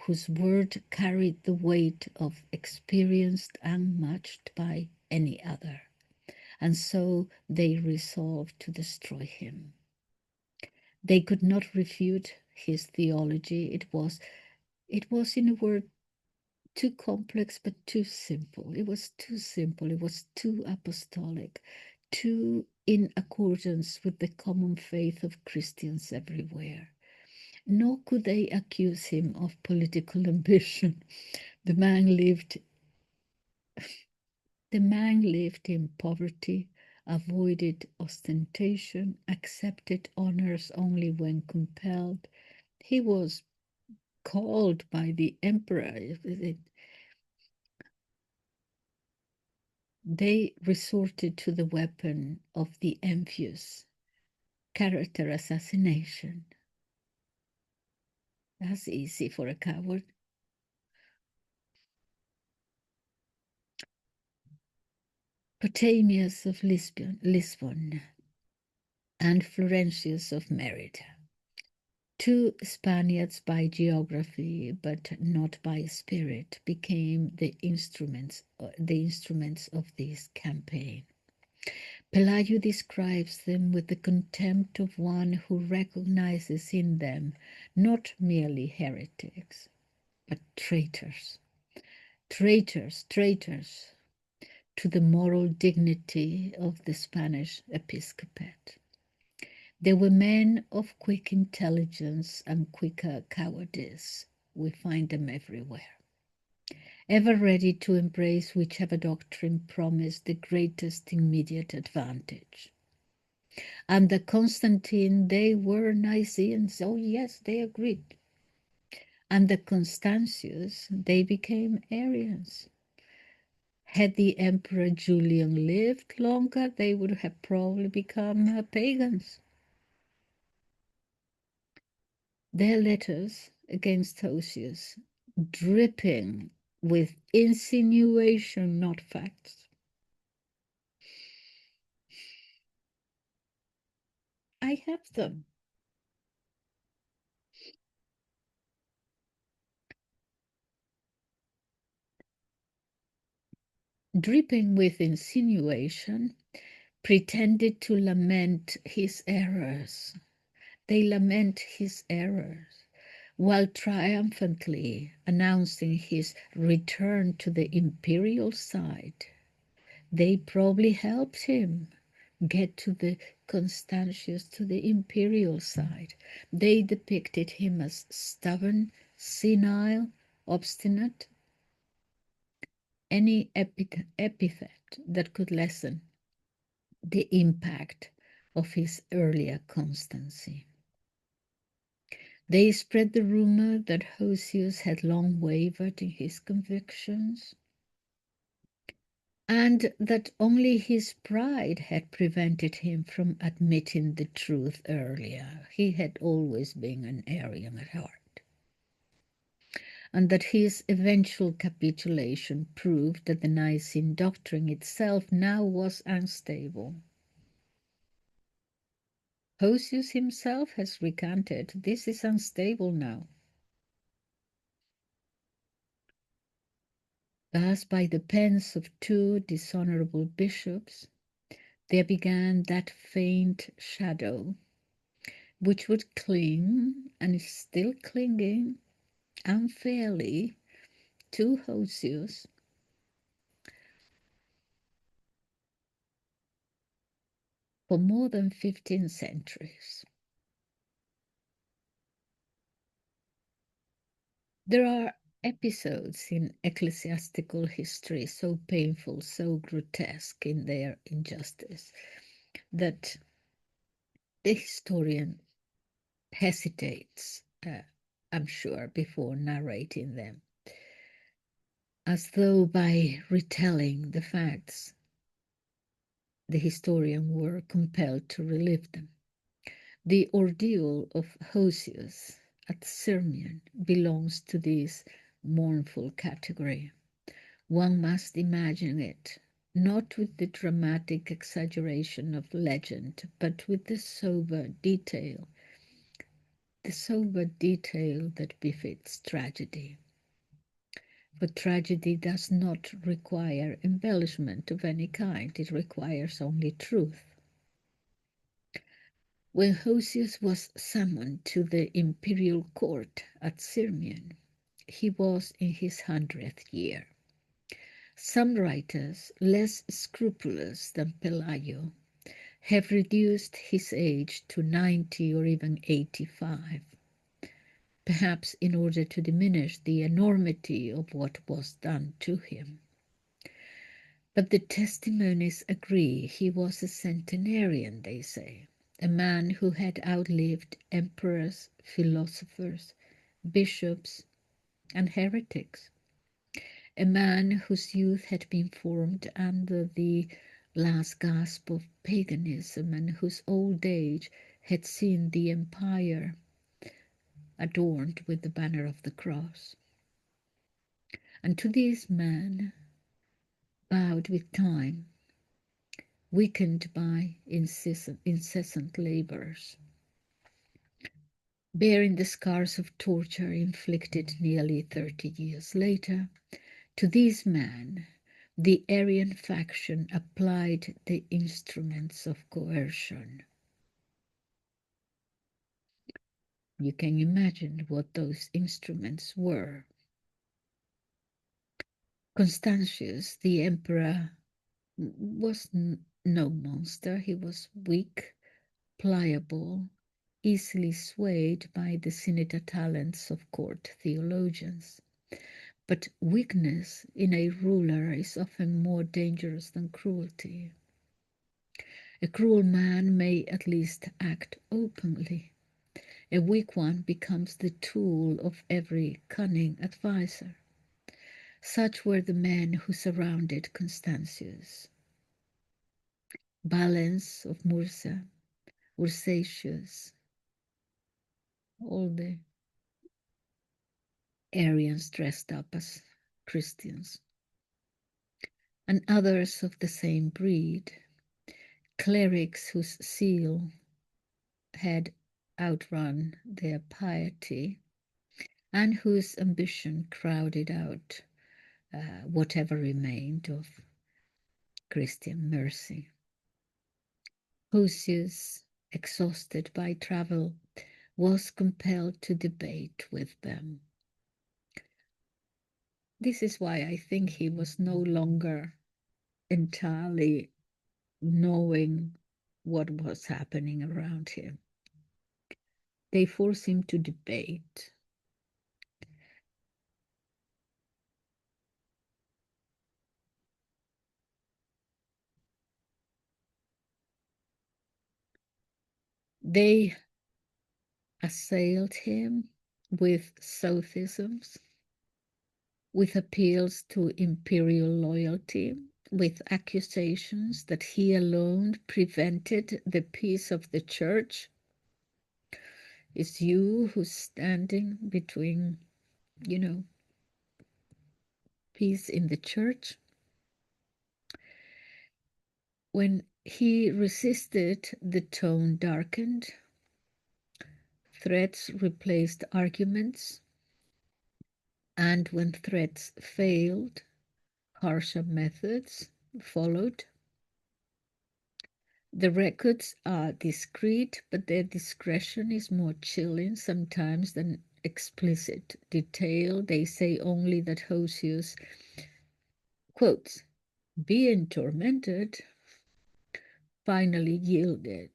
whose word carried the weight of experience unmatched by any other, and so they resolved to destroy him. They could not refute his theology. It was, in a word, too complex but too simple. It was too simple. It was too apostolic, too in accordance with the common faith of Christians everywhere. Nor could they accuse him of political ambition. The man lived in poverty, avoided ostentation, accepted honors only when compelled. He was called by the emperor. They resorted to the weapon of the envious, character assassination. That's easy for a coward. Potamius of Lisbon and Florentius of Merida, two Spaniards by geography but not by spirit, became the instruments of this campaign. Pelayo describes them with the contempt of one who recognizes in them not merely heretics, but traitors, traitors to the moral dignity of the Spanish episcopate. They were men of quick intelligence and quicker cowardice. We find them everywhere, ever ready to embrace whichever doctrine promised the greatest immediate advantage. Under Constantine, they were Niceans. Oh, yes, they agreed. Under Constantius, they became Arians. Had the Emperor Julian lived longer, they would have probably become pagans. Their letters against Hosius, dripping with insinuation, not facts. I have them. Dripping with insinuation, pretended to lament his errors. They lament his errors, while triumphantly announcing his return to the imperial side. They probably helped him get to the Constantius, to the imperial side. They depicted him as stubborn, senile, obstinate, any epithet that could lessen the impact of his earlier constancy. They spread the rumor that Hosius had long wavered in his convictions, and that only his pride had prevented him from admitting the truth earlier. He had always been an Arian at heart, and that his eventual capitulation proved that the Nicene doctrine itself now was unstable. Hosius himself has recanted, this is unstable now. Thus, by the pens of two dishonorable bishops, there began that faint shadow, which would cling, and is still clinging unfairly to Hosius, for more than 15 centuries. There are episodes in ecclesiastical history so painful, so grotesque in their injustice, that the historian hesitates, I'm sure, before narrating them, as though by retelling the facts, the historian were compelled to relive them. The ordeal of Hosius at Sirmium belongs to this mournful category. One must imagine it not with the dramatic exaggeration of legend, but with the sober detail that befits tragedy. For tragedy does not require embellishment of any kind, it requires only truth. When Hosius was summoned to the imperial court at Sirmium, he was in his 100th year. Some writers, less scrupulous than Pelayo, have reduced his age to 90 or even 85, perhaps in order to diminish the enormity of what was done to him. But the testimonies agree he was a centenarian, they say, a man who had outlived emperors, philosophers, bishops, and heretics, a man whose youth had been formed under the last gasp of paganism and whose old age had seen the empire adorned with the banner of the cross. And to this man, bowed with time, weakened by incessant labors, bearing the scars of torture inflicted nearly 30 years later, to this man, the Arian faction applied the instruments of coercion. You can imagine what those instruments were. Constantius, the emperor, was no monster. He was weak, pliable, easily swayed by the senator talents of court theologians. But weakness in a ruler is often more dangerous than cruelty. A cruel man may at least act openly. A weak one becomes the tool of every cunning adviser. Such were the men who surrounded Constantius. Valens of Mursa, Ursatius, all the Arians dressed up as Christians, and others of the same breed, clerics whose zeal had outrun their piety and whose ambition crowded out whatever remained of Christian mercy. Hosius, exhausted by travel, was compelled to debate with them. This is why I think he was no longer entirely knowing what was happening around him. They forced him to debate. They assailed him with sophisms, with appeals to imperial loyalty, with accusations that he alone prevented the peace of the church. It's you who's standing between, peace in the church. When he resisted, the tone darkened. Threats replaced arguments. And when threats failed, harsher methods followed. The records are discreet, but their discretion is more chilling sometimes than explicit detail. They say only that Hosius, quotes, being tormented, finally yielded.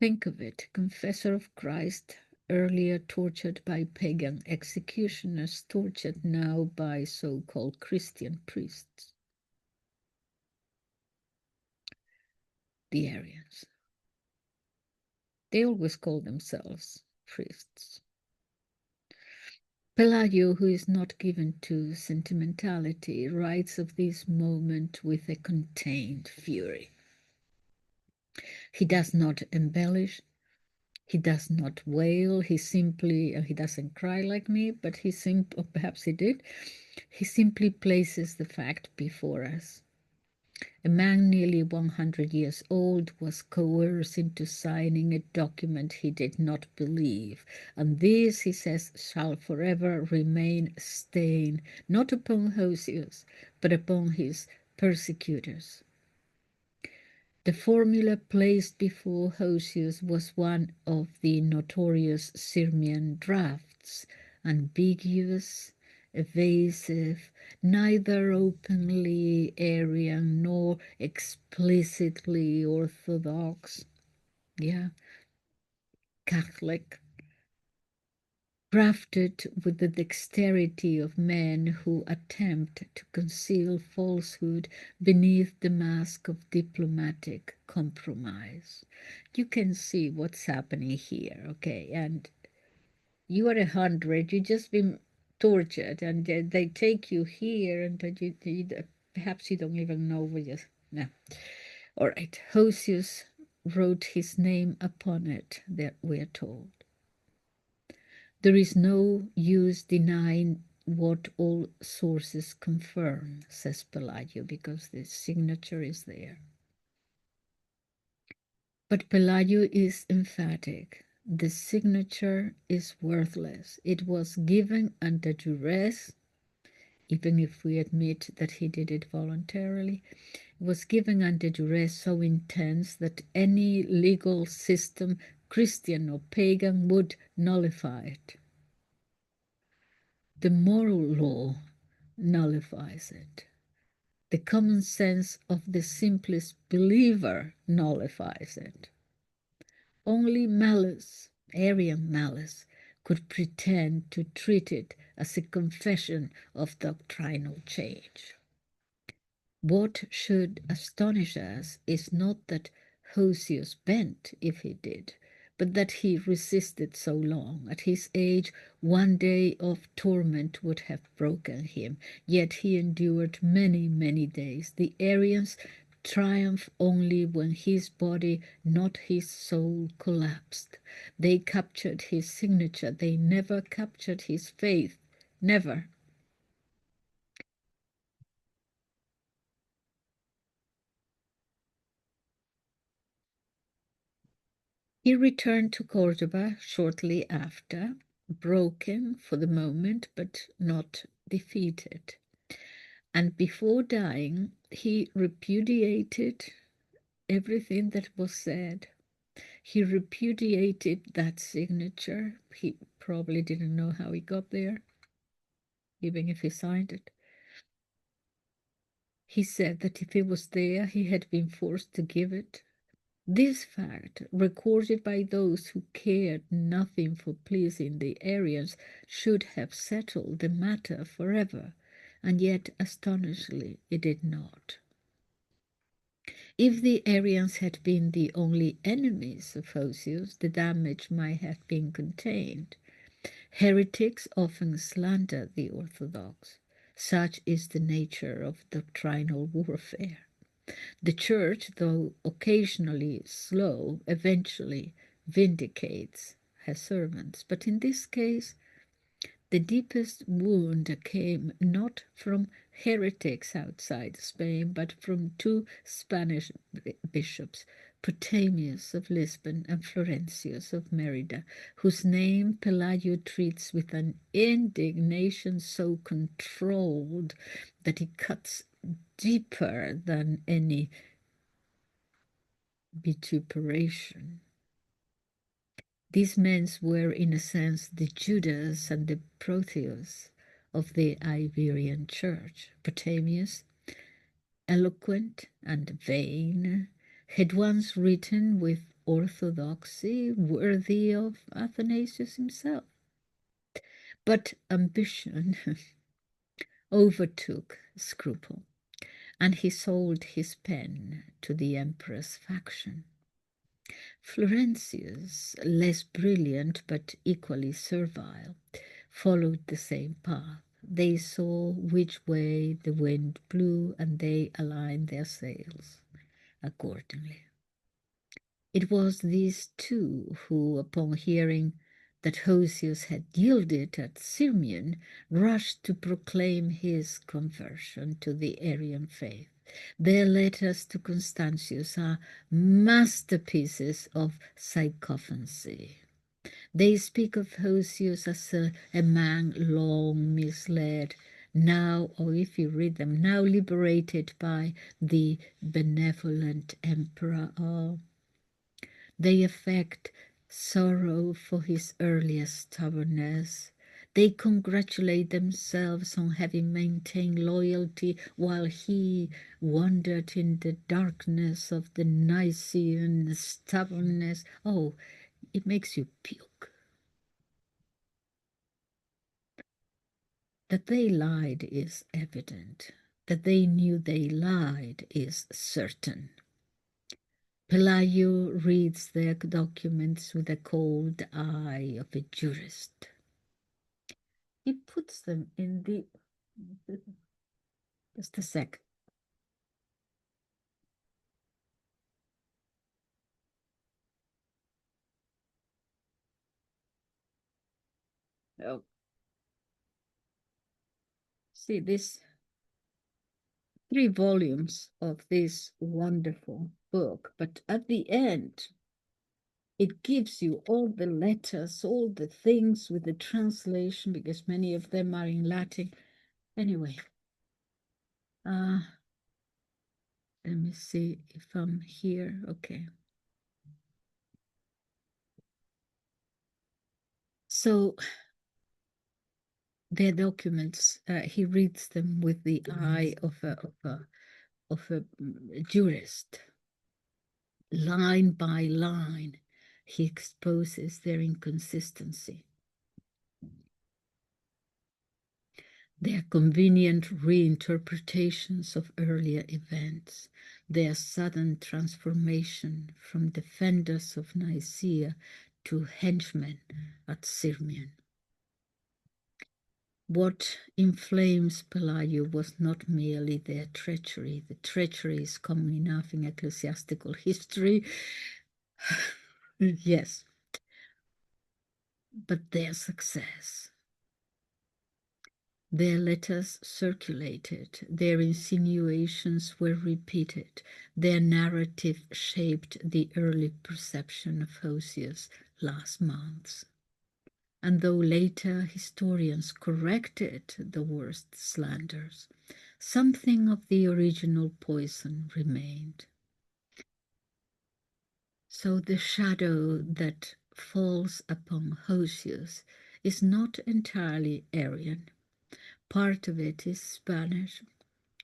Think of it, confessor of Christ, earlier tortured by pagan executioners, tortured now by so-called Christian priests. The Arians. They always call themselves priests. Pelayo, who is not given to sentimentality, writes of this moment with a contained fury. He does not embellish, he does not wail, he doesn't cry like me, but or perhaps he did, he simply places the fact before us. A man nearly 100 years old was coerced into signing a document he did not believe, and this, he says, shall forever remain a stain, not upon Hosius, but upon his persecutors. The formula placed before Hosius was one of the notorious Sirmian drafts, ambiguous, evasive, neither openly Arian nor explicitly Orthodox, Catholic, crafted with the dexterity of men who attempt to conceal falsehood beneath the mask of diplomatic compromise. You can see what's happening here, okay? And you are 100, you just been tortured, and they take you here, and perhaps you don't even know where you. No. All right, Hosius wrote his name upon it, that we're told. There is no use denying what all sources confirm, says Pelayo, because the signature is there. But Pelayo is emphatic. The signature is worthless. It was given under duress, even if we admit that he did it voluntarily. It was given under duress so intense that any legal system, Christian or pagan, would nullify it. The moral law nullifies it. The common sense of the simplest believer nullifies it. Only malice, Arian malice, could pretend to treat it as a confession of doctrinal change. What should astonish us is not that Hosius bent, if he did, but that he resisted so long. At his age, one day of torment would have broken him, yet he endured many, many days. The Arians triumph only when his body, not his soul, collapsed. They captured his signature. They never captured his faith. Never. He returned to Córdoba shortly after, broken for the moment, but not defeated. And before dying, he repudiated everything that was said. He repudiated that signature. He probably didn't know how he got there, even if he signed it. He said that if it was there, he had been forced to give it. This fact, recorded by those who cared nothing for pleasing the Arians, should have settled the matter forever, and yet, astonishingly, it did not. If the Arians had been the only enemies of Hosius, the damage might have been contained. Heretics often slander the Orthodox. Such is the nature of doctrinal warfare. The Church, though occasionally slow, eventually vindicates her servants. But in this case, the deepest wound came not from heretics outside Spain, but from two Spanish bishops, Potamius of Lisbon and Florentius of Merida, whose name Pelayo treats with an indignation so controlled that he cuts deeper than any vituperation. These men were, in a sense, the Judas and the Proteus of the Iberian Church. Potamius, eloquent and vain, had once written with orthodoxy worthy of Athanasius himself. But ambition overtook scruple, and he sold his pen to the emperor's faction. Florentius, less brilliant but equally servile, followed the same path. They saw which way the wind blew, and they aligned their sails accordingly. It was these two who, upon hearing that Hosius had yielded at Sirmium, rushed to proclaim his conversion to the Arian faith. Their letters to Constantius are masterpieces of sycophancy. They speak of Hosius as a man long misled, now, or if you read them, now liberated by the benevolent emperor. They affect sorrow for his earlier stubbornness. They congratulate themselves on having maintained loyalty while he wandered in the darkness of the Nicean stubbornness. Oh, it makes you puke. That they lied is evident. That they knew they lied is certain. Pelayo reads their documents with the cold eye of a jurist. He puts them in the... Just a sec. Oh. See, this 3 volumes of this wonderful book, but at the end, it gives you all the letters, all the things with the translation, because many of them are in Latin. Anyway, let me see if I'm here. Okay. So their documents, he reads them with the eye of a jurist. Line by line, he exposes their inconsistency. Their convenient reinterpretations of earlier events, their sudden transformation from defenders of Nicaea to henchmen at Sirmium. What inflames Pelayo was not merely their treachery. The treachery is common enough in ecclesiastical history. Yes, but their success. Their letters circulated, their insinuations were repeated, their narrative shaped the early perception of Hosius' last months. And though later historians corrected the worst slanders, something of the original poison remained. So the shadow that falls upon Hosius is not entirely Arian. Part of it is Spanish,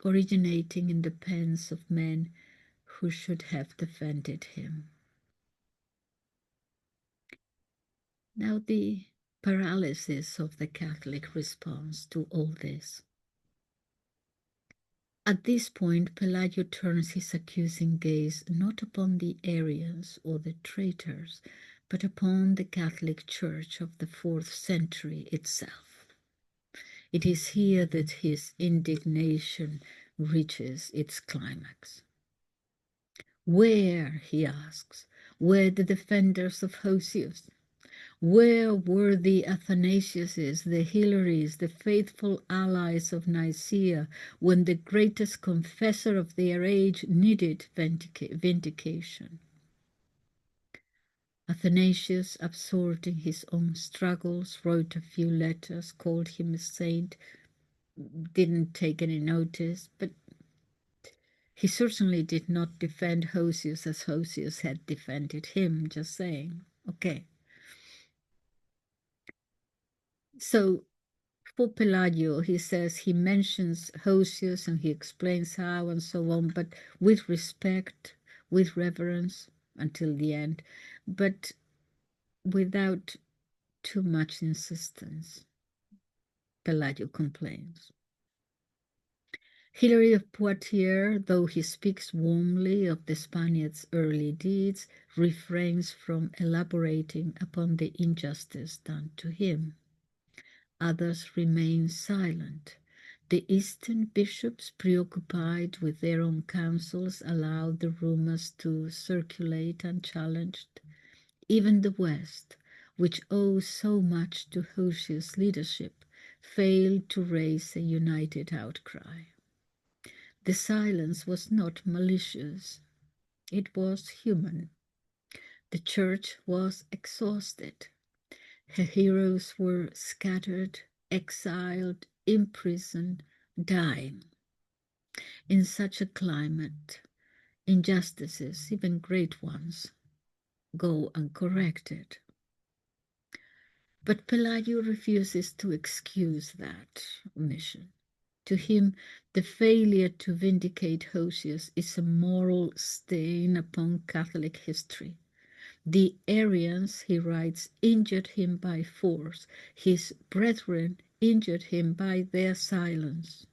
originating in the pens of men who should have defended him. Now the paralysis of the Catholic response to all this. At this point, Pelayo turns his accusing gaze not upon the Arians or the traitors, but upon the Catholic Church of the 4th century itself. It is here that his indignation reaches its climax. Where, he asks, were the defenders of Hosius? Where were the Athanasiuses, the Hilaries, the faithful allies of Nicaea, when the greatest confessor of their age needed vindication? Athanasius, absorbed in his own struggles, wrote a few letters, called him a saint, didn't take any notice, but He certainly did not defend Hosius as Hosius had defended him, just saying. Okay. So for Pelayo, he says he mentions Hosius and he explains how and so on, but with respect, with reverence until the end, but without too much insistence. Pelayo complains. Hilary of Poitiers, though he speaks warmly of the Spaniards' early deeds, refrains from elaborating upon the injustice done to him. Others remain silent. The Eastern bishops, preoccupied with their own councils, allowed the rumors to circulate unchallenged. Even the West, which owes so much to Hosius' leadership, failed to raise a united outcry. The silence was not malicious. It was human. The church was exhausted. Her heroes were scattered, exiled, imprisoned, dying. In such a climate, injustices, even great ones, go uncorrected. But Pelayo refuses to excuse that omission. To him, the failure to vindicate Hosius is a moral stain upon Catholic history. The Arians, he writes, injured him by force. His brethren injured him by their silence.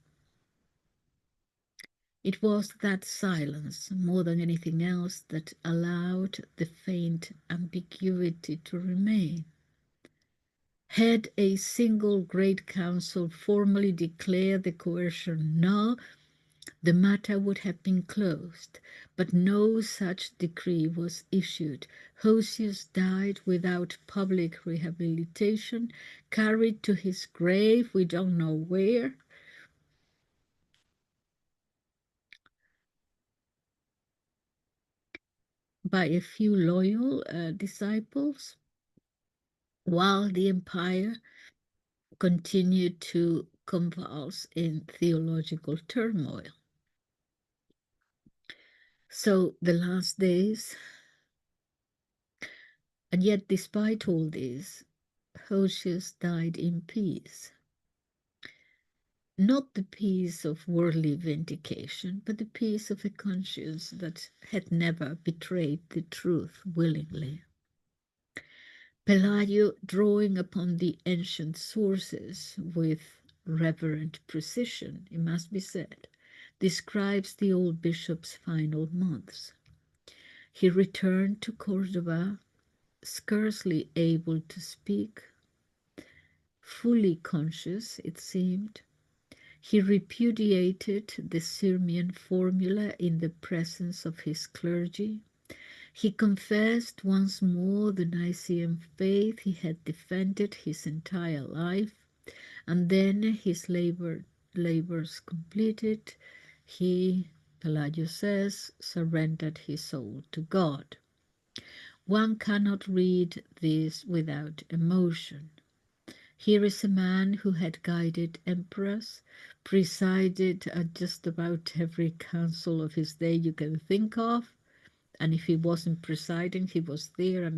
It was that silence, more than anything else, that allowed the faint ambiguity to remain. Had a single great council formally declared the coercion null, the matter would have been closed, but no such decree was issued. Hosius died without public rehabilitation, carried to his grave, we don't know where, by a few loyal disciples, while the empire continued to convulse in theological turmoil. So the last days, and yet despite all this, Hosius died in peace. Not the peace of worldly vindication, but the peace of a conscience that had never betrayed the truth willingly. Pelayo, drawing upon the ancient sources with reverent precision, it must be said, describes the old bishop's final months. He returned to Córdoba, scarcely able to speak, fully conscious, it seemed. He repudiated the Sirmian formula in the presence of his clergy. He confessed once more the Nicene faith he had defended his entire life, and then, his labors completed, he, Pelayo says, surrendered his soul to God. One cannot read this without emotion. Here is a man who had guided emperors, presided at just about every council of his day you can think of, and if he wasn't presiding, he was there,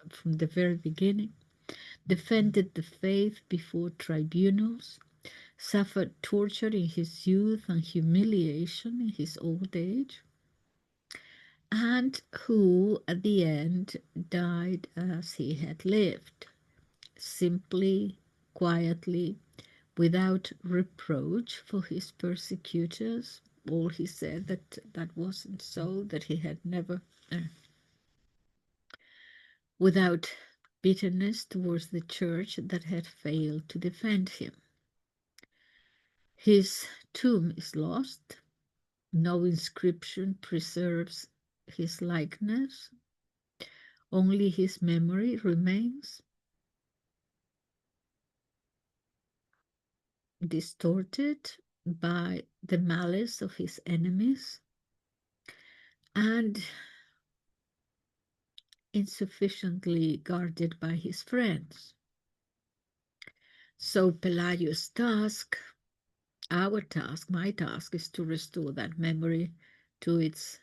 from the very beginning, defended the faith before tribunals, suffered torture in his youth and humiliation in his old age, and who, at the end, died as he had lived, simply, quietly, without reproach for his persecutors. All he said that wasn't so, that he had never, without bitterness towards the church that had failed to defend him. His tomb is lost. No inscription preserves his likeness. Only his memory remains, distorted by the malice of his enemies and insufficiently guarded by his friends. So Pelayo's task, our task, my task, is to restore that memory to its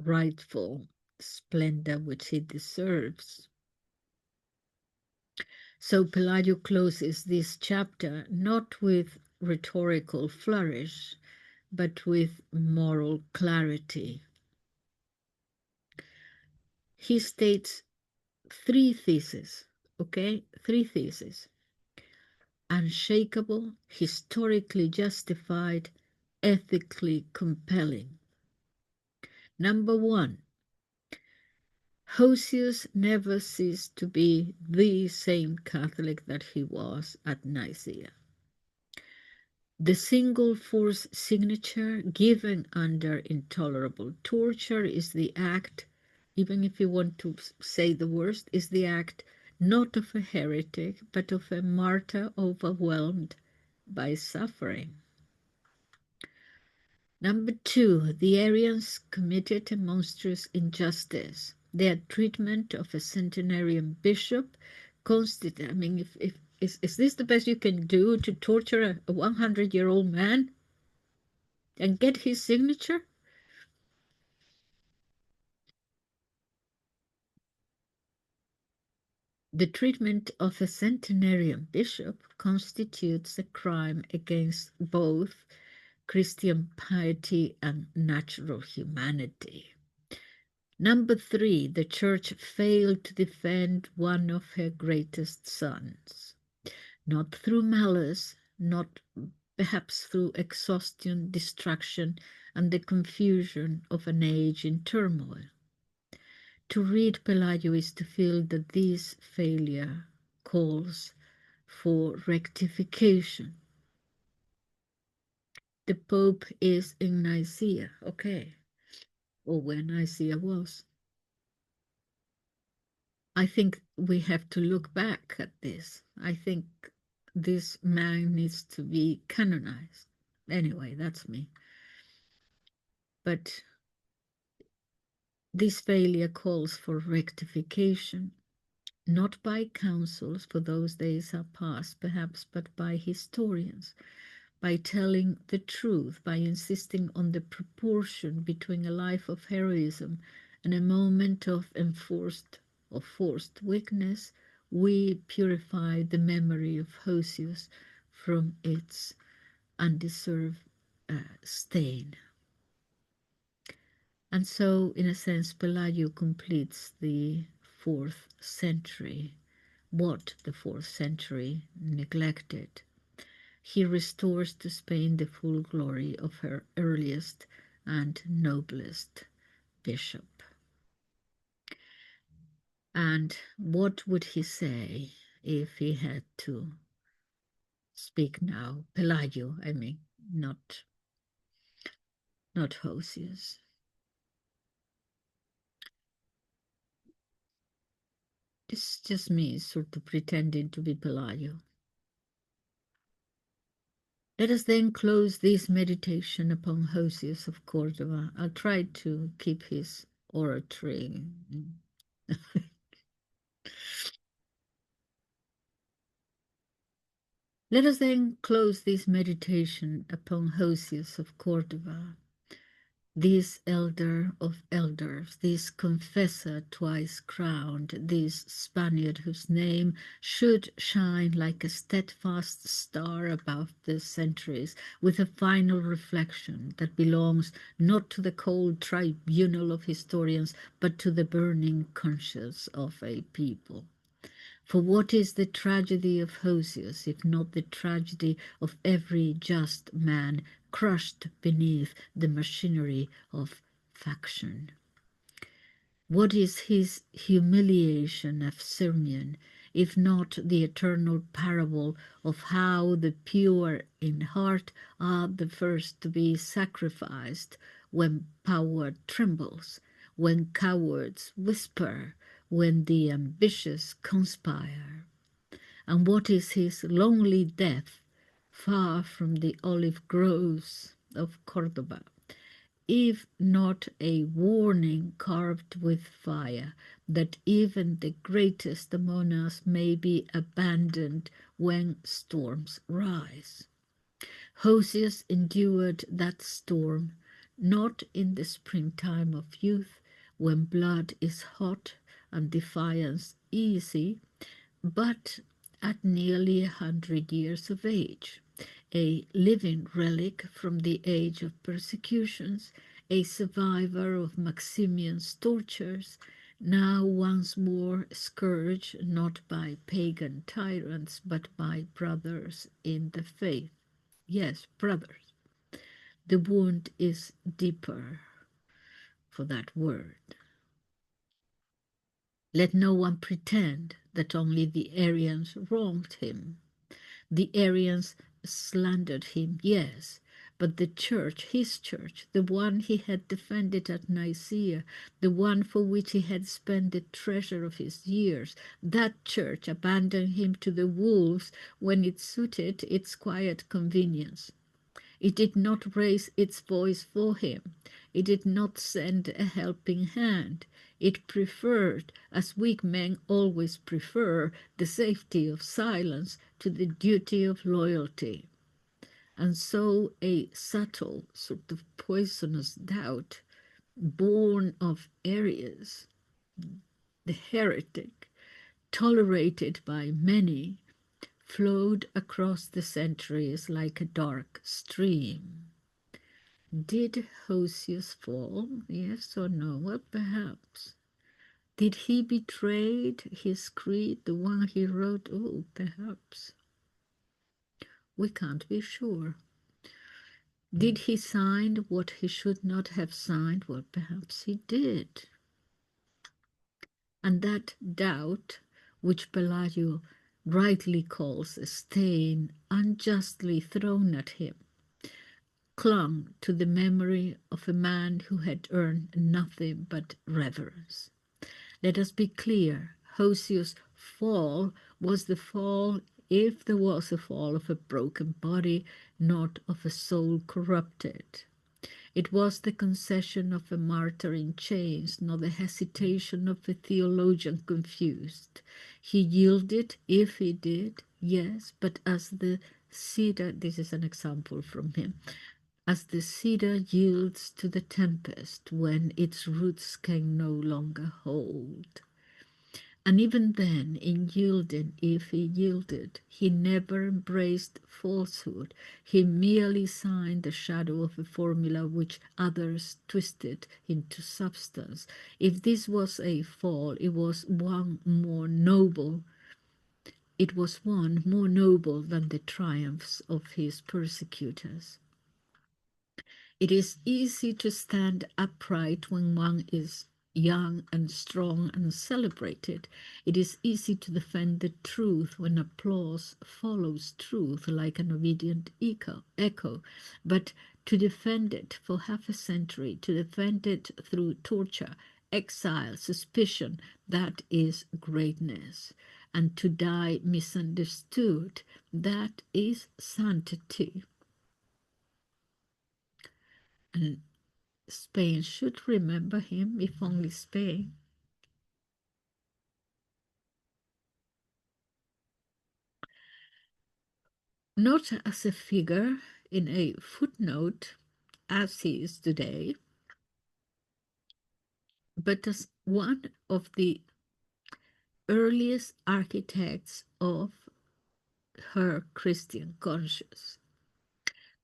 rightful splendor which it deserves. So Pelayo closes this chapter not with rhetorical flourish, but with moral clarity. He states three theses, okay? Three theses. Unshakable, historically justified, ethically compelling. Number one, Hosius never ceased to be the same Catholic that he was at Nicaea. The single force signature given under intolerable torture is the act, even if you want to say the worst, is the act not of a heretic, but of a martyr overwhelmed by suffering. Number two, the Arians committed a monstrous injustice. Their treatment of a centenarian bishop Constantine. I mean, is this the best you can do, to torture a 100-year-old man and get his signature? The treatment of a centenarian bishop constitutes a crime against both Christian piety and natural humanity. Number three, the Church failed to defend one of her greatest sons, not through malice, not perhaps through exhaustion, distraction, and the confusion of an age in turmoil. To read Pelayo is to feel that this failure calls for rectification. The Pope is in Nicaea, okay, or where Nicaea was. I think we have to look back at this. I think this man needs to be canonized. Anyway, that's me. But this failure calls for rectification, not by councils, for those days are past perhaps, but by historians, by telling the truth, by insisting on the proportion between a life of heroism and a moment of enforced or forced weakness. We purify the memory of Hosius from its undeserved stain. And so, in a sense, Pelayo completes the 4th century, what the 4th century neglected. He restores to Spain the full glory of her earliest and noblest bishop. And what would he say if he had to speak now? Pelayo, I mean, not Hosius. It's just me sort of pretending to be Pelayo. Let us then close this meditation upon Hosius of Córdoba. I'll try to keep his oratory. Let us then close this meditation upon Hosius of Córdoba, this elder of elders, this confessor twice crowned, this Spaniard whose name should shine like a steadfast star above the centuries, with a final reflection that belongs not to the cold tribunal of historians, but to the burning conscience of a people. For what is the tragedy of Hosius, if not the tragedy of every just man crushed beneath the machinery of faction? What is his humiliation of Sirmian, if not the eternal parable of how the pure in heart are the first to be sacrificed when power trembles, when cowards whisper, when the ambitious conspire? And what is his lonely death, far from the olive groves of Córdoba, if not a warning carved with fire, that even the greatest among us may be abandoned when storms rise? Hosius endured that storm, not in the springtime of youth, when blood is hot and defiance easy, but at nearly 100 years of age, a living relic from the age of persecutions, a survivor of Maximian's tortures, now once more scourged not by pagan tyrants, but by brothers in the faith. Yes, brothers. The wound is deeper for that word. Let no one pretend that only the Arians wronged him. The Arians slandered him, yes, but the church, his church, the one he had defended at Nicaea, the one for which he had spent the treasure of his years, that church abandoned him to the wolves when it suited its quiet convenience. It did not raise its voice for him. It did not send a helping hand. It preferred, as weak men always prefer, the safety of silence to the duty of loyalty. And so a subtle, sort of poisonous doubt, born of Arius, the heretic, tolerated by many, flowed across the centuries like a dark stream. Did Hosius fall? Yes or no? Well, perhaps. Did he betray his creed, the one he wrote? Oh, perhaps. We can't be sure. Did he sign what he should not have signed? Well, perhaps he did. And that doubt, which Pelayo rightly calls a stain unjustly thrown at him, clung to the memory of a man who had earned nothing but reverence. Let us be clear, Hosius' fall was the fall, if there was a fall, of a broken body, not of a soul corrupted. It was the concession of a martyr in chains, not the hesitation of a theologian confused. He yielded, if he did, yes, but as the cedar, this is an example from him, as the cedar yields to the tempest when its roots can no longer hold. And even then, in yielding, if he yielded, he never embraced falsehood. He merely signed the shadow of a formula which others twisted into substance. If this was a fall, it was one more noble. It was one more noble than the triumphs of his persecutors. It is easy to stand upright when one is young and strong and celebrated. It is easy to defend the truth when applause follows truth like an obedient echo. But to defend it for half a century, to defend it through torture, exile, suspicion, that is greatness. And to die misunderstood, that is sanctity. And Spain should remember him, if only Spain. Not as a figure in a footnote, as he is today, but as one of the earliest architects of her Christian conscience.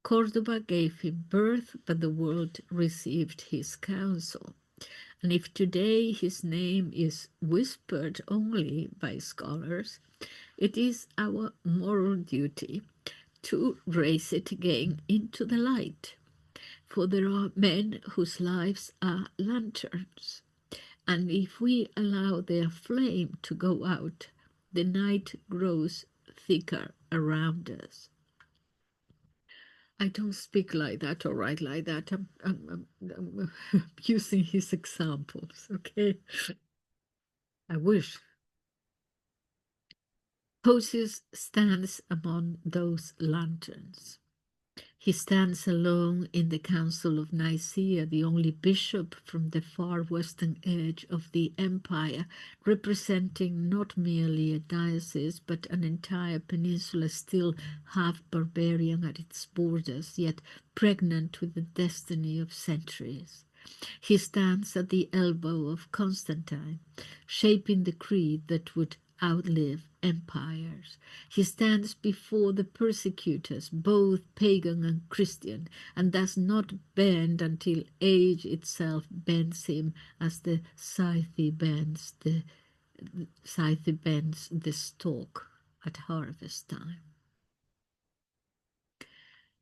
Córdoba gave him birth, but the world received his counsel. And if today his name is whispered only by scholars, it is our moral duty to raise it again into the light. For there are men whose lives are lanterns, and if we allow their flame to go out, the night grows thicker around us. I don't speak like that or write like that. I'm using his examples, okay? I wish. Hosius stands among those lanterns. He stands alone in the Council of Nicaea, the only bishop from the far western edge of the empire, representing not merely a diocese but an entire peninsula still half barbarian at its borders, yet pregnant with the destiny of centuries. He stands at the elbow of Constantine, shaping the creed that would outlive empires. He stands before the persecutors, both pagan and Christian, and does not bend until age itself bends him, as the scythe bends the stalk at harvest time.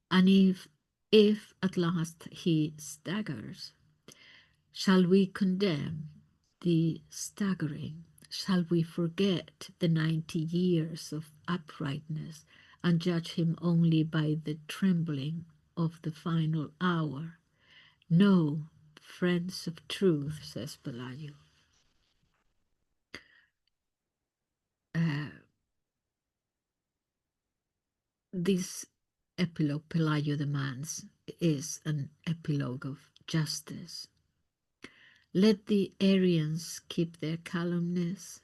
And if at last he staggers, shall we condemn the staggering? Shall we forget the 90 years of uprightness and judge him only by the trembling of the final hour? No, friends of truth, says Pelayo. This epilogue Pelayo demands is an epilogue of justice. Let the Arians keep their calumnies.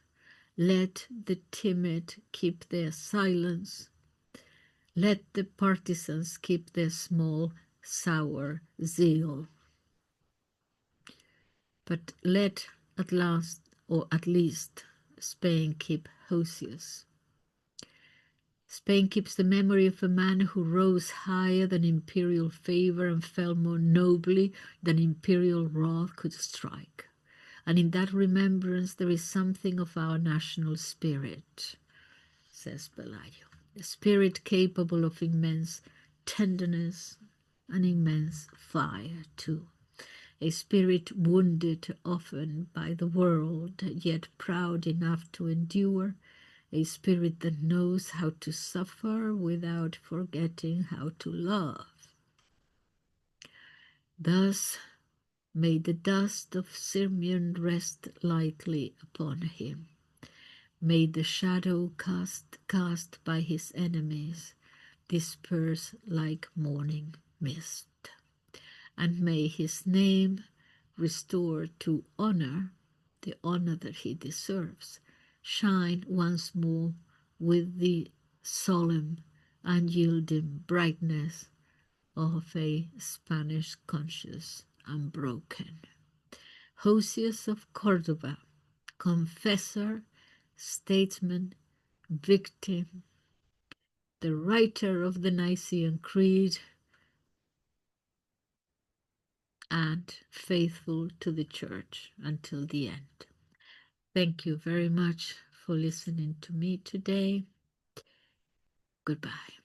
Let the timid keep their silence. Let the partisans keep their small, sour zeal. But let at last, or at least, Spain keep Hosius. Spain keeps the memory of a man who rose higher than imperial favor and fell more nobly than imperial wrath could strike. And in that remembrance there is something of our national spirit, says Pelayo. A spirit capable of immense tenderness and immense fire too. A spirit wounded often by the world, yet proud enough to endure. A spirit that knows how to suffer without forgetting how to love. Thus may the dust of Sirmian rest lightly upon him. May the shadow cast by his enemies disperse like morning mist. And may his name restore to honor, the honor that he deserves, shine once more with the solemn, unyielding brightness of a Spanish conscience unbroken. Hosius of Córdoba, confessor, statesman, victim, the writer of the Nicene Creed, and faithful to the Church until the end. Thank you very much for listening to me today. Goodbye.